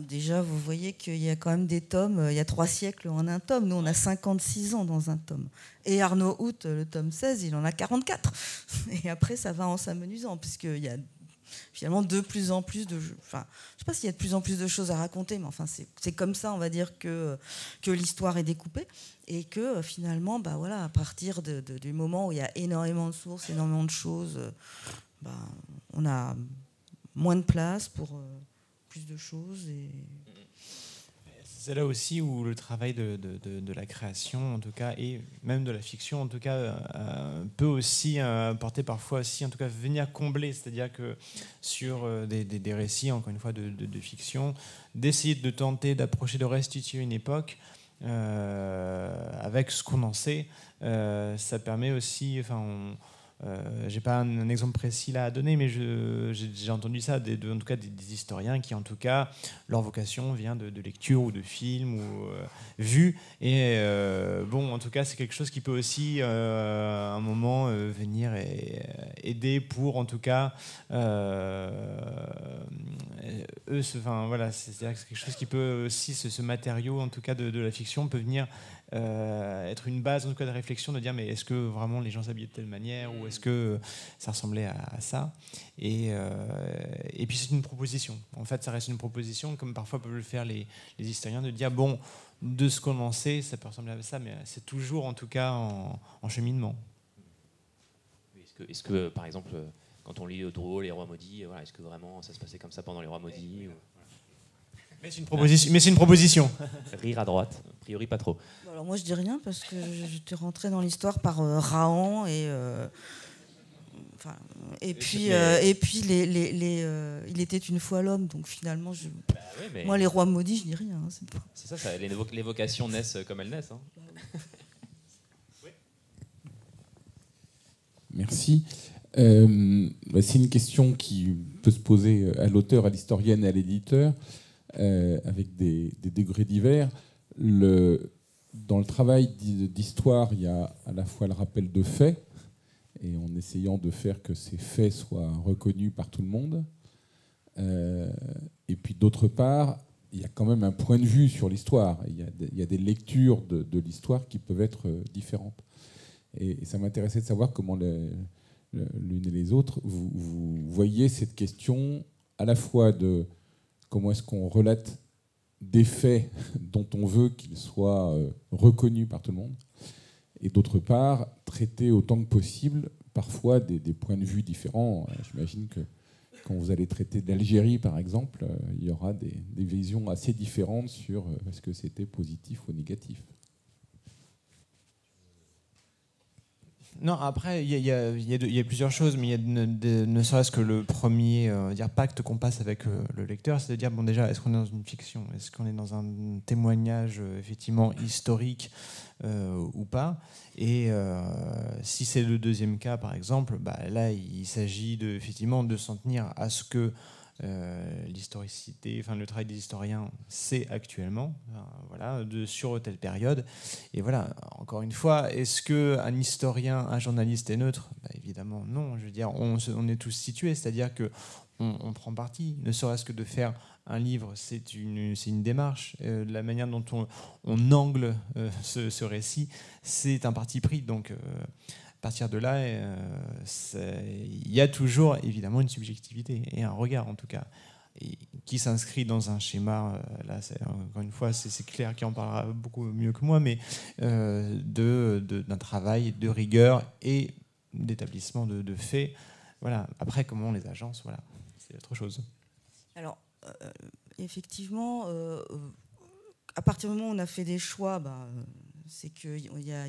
Déjà, vous voyez qu'il y a quand même des tomes, il y a 3 siècles en un tome. Nous, on a 56 ans dans un tome. Et Arnaud Hout, le tome 16, il en a 44. Et après, ça va en s'amenuisant, puisqu'il y a finalement de plus en plus de... Enfin, je ne sais pas s'il y a de plus en plus de choses à raconter, mais enfin, c'est comme ça, on va dire, que l'histoire est découpée. Et que finalement, à partir du moment où il y a énormément de sources, énormément de choses, on a moins de place pour... plus de choses. C'est là aussi où le travail de la création, en tout cas, et même de la fiction, en tout cas, peut aussi apporter parfois aussi, en tout cas, venir combler. C'est-à-dire que sur des récits, encore une fois, de fiction, d'essayer de tenter d'approcher, de restituer une époque avec ce qu'on en sait, ça permet aussi... j'ai pas un exemple précis là à donner, mais j'ai entendu ça en tout cas des historiens qui, en tout cas, leur vocation vient de lecture ou de films ou vues. Et en tout cas, c'est quelque chose qui peut aussi, à un moment, venir et aider pour, en tout cas, c'est-à-dire que c'est quelque chose qui peut aussi, ce matériau, en tout cas, de la fiction, peut venir être une base en tout cas de réflexion, de dire mais est-ce que vraiment les gens s'habillaient de telle manière, ou est-ce que ça ressemblait à ça, et puis c'est une proposition, en fait ça reste une proposition, comme parfois peuvent le faire les historiens, de dire bon, de ce qu'on en sait ça peut ressembler à ça, mais c'est toujours en tout cas en cheminement. Est-ce que par exemple quand on lit Drouot, les rois maudits, est-ce que vraiment ça se passait comme ça pendant les rois maudits, Mais c'est une proposition. Rire à droite, a priori pas trop. Alors moi je dis rien parce que j'étais rentrée dans l'histoire par Rahan, et et puis il était une fois l'homme, donc finalement, moi, les rois maudits, je dis rien. Hein, c'est ça, les vocations naissent comme elles naissent. Hein. Oui. Merci. C'est une question qui peut se poser à l'auteur, à l'historienne et à l'éditeur, avec des degrés divers. Dans le travail d'histoire, il y a à la fois le rappel de faits, et en essayant de faire que ces faits soient reconnus par tout le monde. Et puis d'autre part, il y a quand même un point de vue sur l'histoire. Il y a des lectures de l'histoire qui peuvent être différentes. Et ça m'intéressait de savoir comment l'une et les autres, vous voyez cette question à la fois de comment est-ce qu'on relate des faits dont on veut qu'ils soient reconnus par tout le monde, et d'autre part, traiter autant que possible parfois des points de vue différents. J'imagine que quand vous allez traiter d'Algérie, par exemple, il y aura des visions assez différentes sur est-ce que c'était positif ou négatif. Non, après, il y a plusieurs choses, mais il y a ne serait-ce que le premier pacte qu'on passe avec le lecteur, c'est de dire, bon, déjà, est-ce qu'on est dans une fiction? Est-ce qu'on est dans un témoignage effectivement historique ou pas? Et si c'est le deuxième cas, par exemple, là, il s'agit effectivement de s'en tenir à ce que l'historicité, le travail des historiens, c'est actuellement, sur telle période. Et voilà, encore une fois, est-ce qu'un historien, un journaliste est neutre? Évidemment, non. Je veux dire, on est tous situés, c'est-à-dire qu'on prend parti, ne serait-ce que de faire un livre, c'est une démarche. La manière dont on angle ce récit, c'est un parti pris. Donc, à partir de là, il y a toujours évidemment une subjectivité et un regard en tout cas, qui s'inscrit dans un schéma. Là, encore une fois, c'est Claire qui en parlera beaucoup mieux que moi, mais d'un travail de rigueur et d'établissement de faits. Voilà. Après, comment on les agence, voilà, c'est autre chose. Alors, effectivement, à partir du moment où on a fait des choix, c'est qu'il y a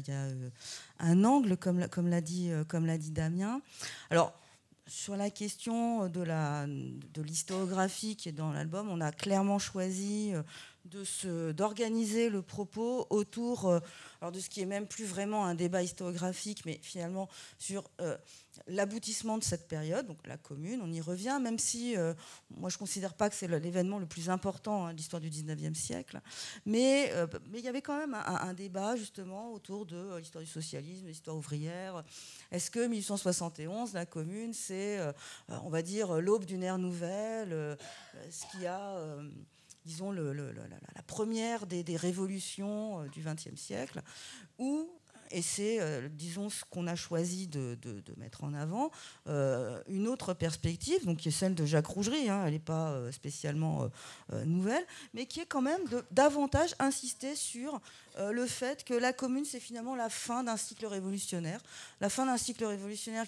un angle, comme l'a dit Damien. Alors, sur la question de l'historiographie qui est dans l'album, on a clairement choisi d'organiser le propos autour de ce qui est même plus vraiment un débat historiographique, mais finalement sur l'aboutissement de cette période, donc la Commune, on y revient, même si moi je ne considère pas que c'est l'événement le plus important de l'histoire du 19e siècle, mais il y avait quand même un débat justement autour de l'histoire du socialisme, de l'histoire ouvrière. Est-ce que 1871, la Commune, c'est, on va dire, l'aube d'une ère nouvelle, ce qui a... disons, la première des révolutions du XXe siècle, et c'est, disons, ce qu'on a choisi de mettre en avant, une autre perspective, donc qui est celle de Jacques Rougerie, elle n'est pas spécialement nouvelle, mais qui est quand même davantage insister sur le fait que la Commune, c'est finalement la fin d'un cycle révolutionnaire,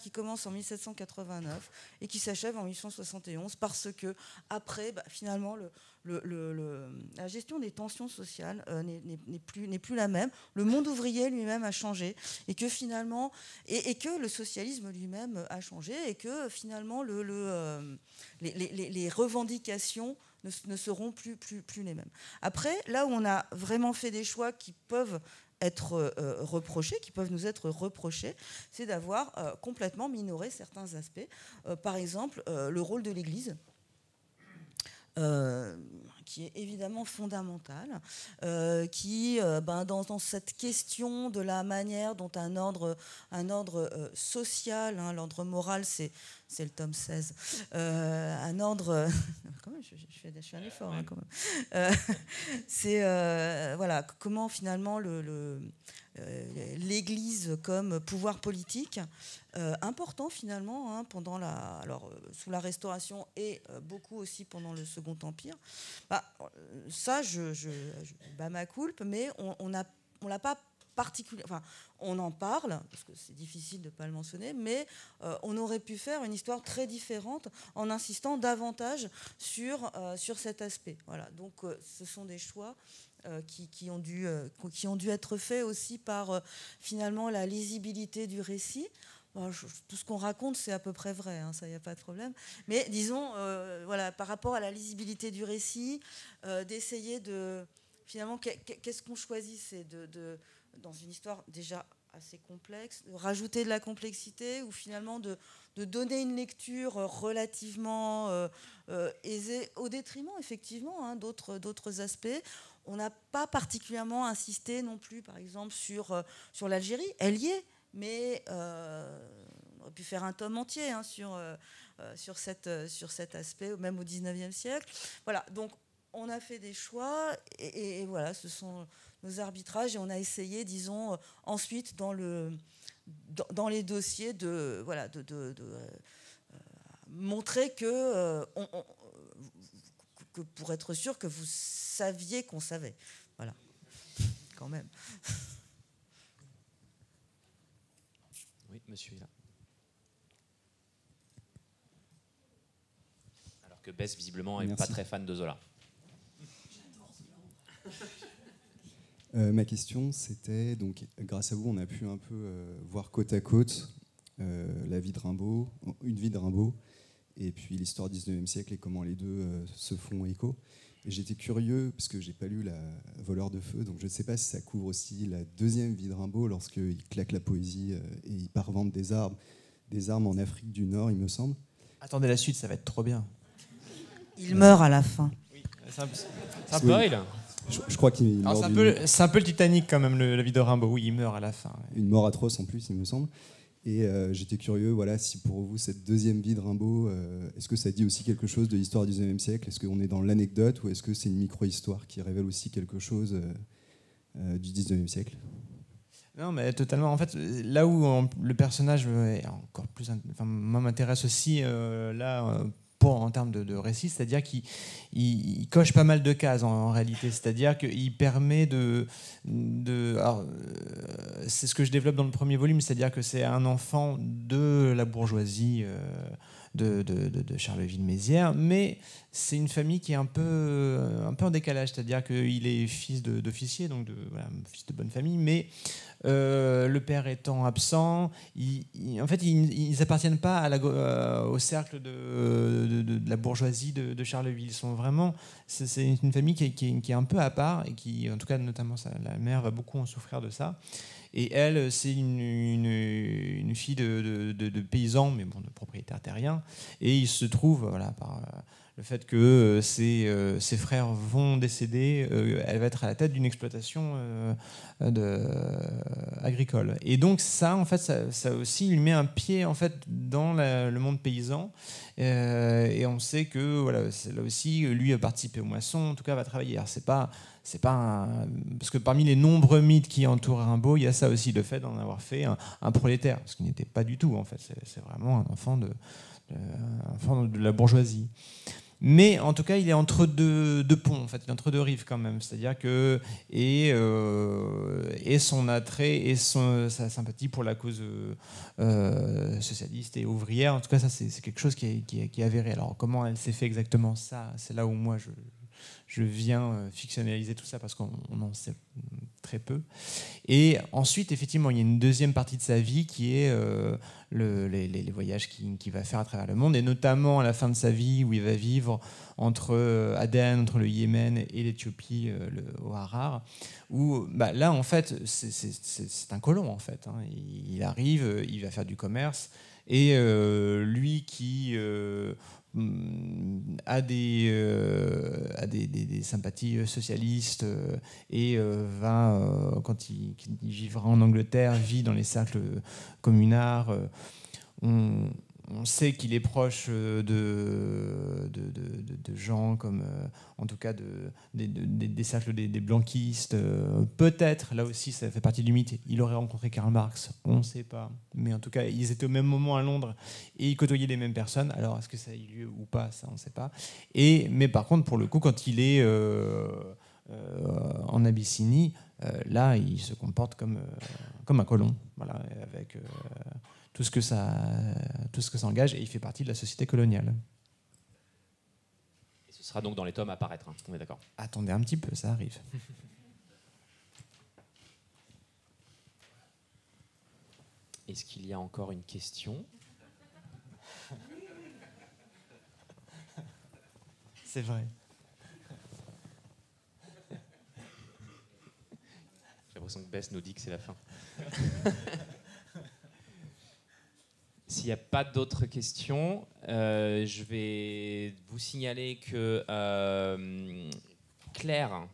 qui commence en 1789 et qui s'achève en 1871, parce que après, finalement, la gestion des tensions sociales n'est plus la même. Le monde ouvrier lui-même a changé, et que finalement, et que le socialisme lui-même a changé, et que finalement les revendications ne seront plus les mêmes. Après, là où on a vraiment fait des choix qui peuvent être reprochés, qui peuvent nous être reprochés, c'est d'avoir complètement minoré certains aspects. Par exemple, le rôle de l'Église, qui est évidemment fondamental, qui, dans cette question de la manière dont un ordre social, l'ordre moral, c'est le tome 16, un ordre... quand même, je fais un effort, quand même. C'est comment finalement l'Église comme pouvoir politique important finalement pendant sous la Restauration et beaucoup aussi pendant le Second Empire. Ça, je bats ma culpe, mais on l'a pas particulièrement. Enfin, on en parle parce que c'est difficile de ne pas le mentionner, mais on aurait pu faire une histoire très différente en insistant davantage sur cet aspect. Voilà. Donc, ce sont des choix qui ont dû être faits aussi par finalement la lisibilité du récit. tout ce qu'on raconte, c'est à peu près vrai, hein, ça, il n'y a pas de problème. Mais disons, voilà, par rapport à la lisibilité du récit, d'essayer de... Finalement, qu'est-ce qu'on choisit? C'est dans une histoire déjà assez complexe, de rajouter de la complexité ou finalement de donner une lecture relativement aisée, au détriment, effectivement, hein, d'autres aspects. On n'a pas particulièrement insisté non plus, par exemple, sur l'Algérie. Elle y est, mais on aurait pu faire un tome entier, hein, sur cet aspect, même au XIXe siècle. Voilà, donc on a fait des choix, et voilà, ce sont nos arbitrages, et on a essayé, disons, ensuite, dans les dossiers, de montrer que pour être sûr que vous saviez qu'on savait. Voilà, quand même. Oui, monsieur est là. Alors que Bess, visiblement, n'est pas très fan de Zola. Ma question, c'était, donc, grâce à vous, on a pu un peu voir côte à côte la vie de Rimbaud, une vie de Rimbaud, et puis l'histoire du 19e siècle et comment les deux se font écho. Et j'étais curieux, parce que j'ai pas lu La Voleur de feu, donc je ne sais pas si ça couvre aussi la deuxième vie de Rimbaud, lorsqu'il claque la poésie et il part vendre des armes en Afrique du Nord, il me semble. Attendez la suite, ça va être trop bien. Il meurt à la fin. Oui, c'est un spoil. Je crois qu'il meurt. C'est un peu le Titanic quand même, la vie de Rimbaud. Oui, il meurt à la fin. Une mort atroce en plus, il me semble. Et j'étais curieux, voilà, si pour vous, cette deuxième vie de Rimbaud, est-ce que ça dit aussi quelque chose de l'histoire du XIXe siècle? Est-ce qu'on est dans l'anecdote ou est-ce que c'est une micro-histoire qui révèle aussi quelque chose du XIXe siècle? Non, mais totalement. En fait, là où le personnage est encore plus... Enfin, moi, m'intéresse aussi, en termes de récit, c'est-à-dire qu'il coche pas mal de cases en réalité, c'est-à-dire qu'il permet alors, c'est ce que je développe dans le premier volume, c'est-à-dire que c'est un enfant de la bourgeoisie de Charleville-Mézières, mais c'est une famille qui est un peu en décalage, c'est-à-dire qu'il est fils d'officier, donc fils de bonne famille, mais le père étant absent, en fait, ils n'appartiennent pas au cercle de la bourgeoisie de Charleville. Ils sont vraiment, c'est une famille qui est un peu à part et qui, en tout cas, notamment la mère va beaucoup en souffrir de ça. Et elle, c'est une fille de paysan, mais bon, de propriétaire terrien. Et il se trouve, voilà, par le fait que ses frères vont décéder, elle va être à la tête d'une exploitation agricole. Et donc ça, en fait, ça aussi lui met un pied en fait dans le monde paysan. Et on sait que voilà, là aussi, lui a participé aux moissons, en tout cas va travailler. Alors c'est pas parce que parmi les nombreux mythes qui entourent Rimbaud, il y a ça aussi, le fait d'en avoir fait un prolétaire, ce qui n'était pas du tout en fait. C'est vraiment un enfant de la bourgeoisie. Mais en tout cas, il est entre deux ponts, en fait, il est entre deux rives quand même. C'est-à-dire que et son attrait et sa sympathie pour la cause socialiste et ouvrière, en tout cas, ça c'est quelque chose qui est avéré. Alors comment elle s'est fait exactement, ça, c'est là où moi je viens fictionnaliser tout ça parce qu'on en sait très peu. Et ensuite, effectivement, il y a une deuxième partie de sa vie qui est les voyages qu'il va faire à travers le monde, et notamment à la fin de sa vie où il va vivre entre Aden, entre le Yémen et l'Éthiopie, au Harar, où là, en fait, c'est un colon, en fait. Hein. Il arrive, il va faire du commerce, et lui qui... a des sympathies socialistes et quand il vivra en Angleterre, vit dans les cercles communards. On sait qu'il est proche de gens comme, en tout cas, des cercles des blanquistes. Peut-être, là aussi, ça fait partie du mythe, il aurait rencontré Karl Marx, on ne sait pas. Mais en tout cas, ils étaient au même moment à Londres et ils côtoyaient les mêmes personnes. Alors, est-ce que ça a eu lieu ou pas, ça, on ne sait pas. Mais par contre, pour le coup, quand il est en Abyssinie, là, il se comporte comme un colon, voilà, avec... tout ce que ça engage, et il fait partie de la société coloniale. Et ce sera donc dans les tomes à apparaître, hein, on est d'accord? Attendez un petit peu, ça arrive. Est-ce qu'il y a encore une question? C'est vrai. J'ai l'impression que Bess nous dit que c'est la fin. S'il n'y a pas d'autres questions, je vais vous signaler que Claire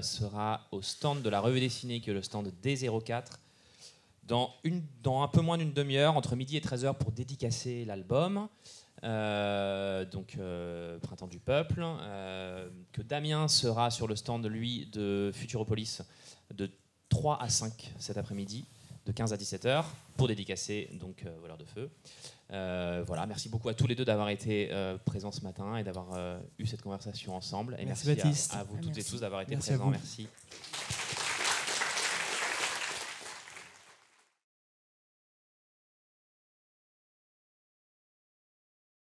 sera au stand de la revue dessinée, qui est le stand D04, dans un peu moins d'une demi-heure, entre midi et 13h, pour dédicacer l'album. Printemps du Peuple, que Damien sera sur le stand, lui, de Futuropolis de 3 à 5 cet après-midi, de 15 à 17h, pour dédicacer donc Voleurs de Feu. Voilà, merci beaucoup à tous les deux d'avoir été présents ce matin et d'avoir eu cette conversation ensemble. Et Merci merci Baptiste. à vous toutes et Merci. tous d'avoir été Merci à présents. vous. Merci.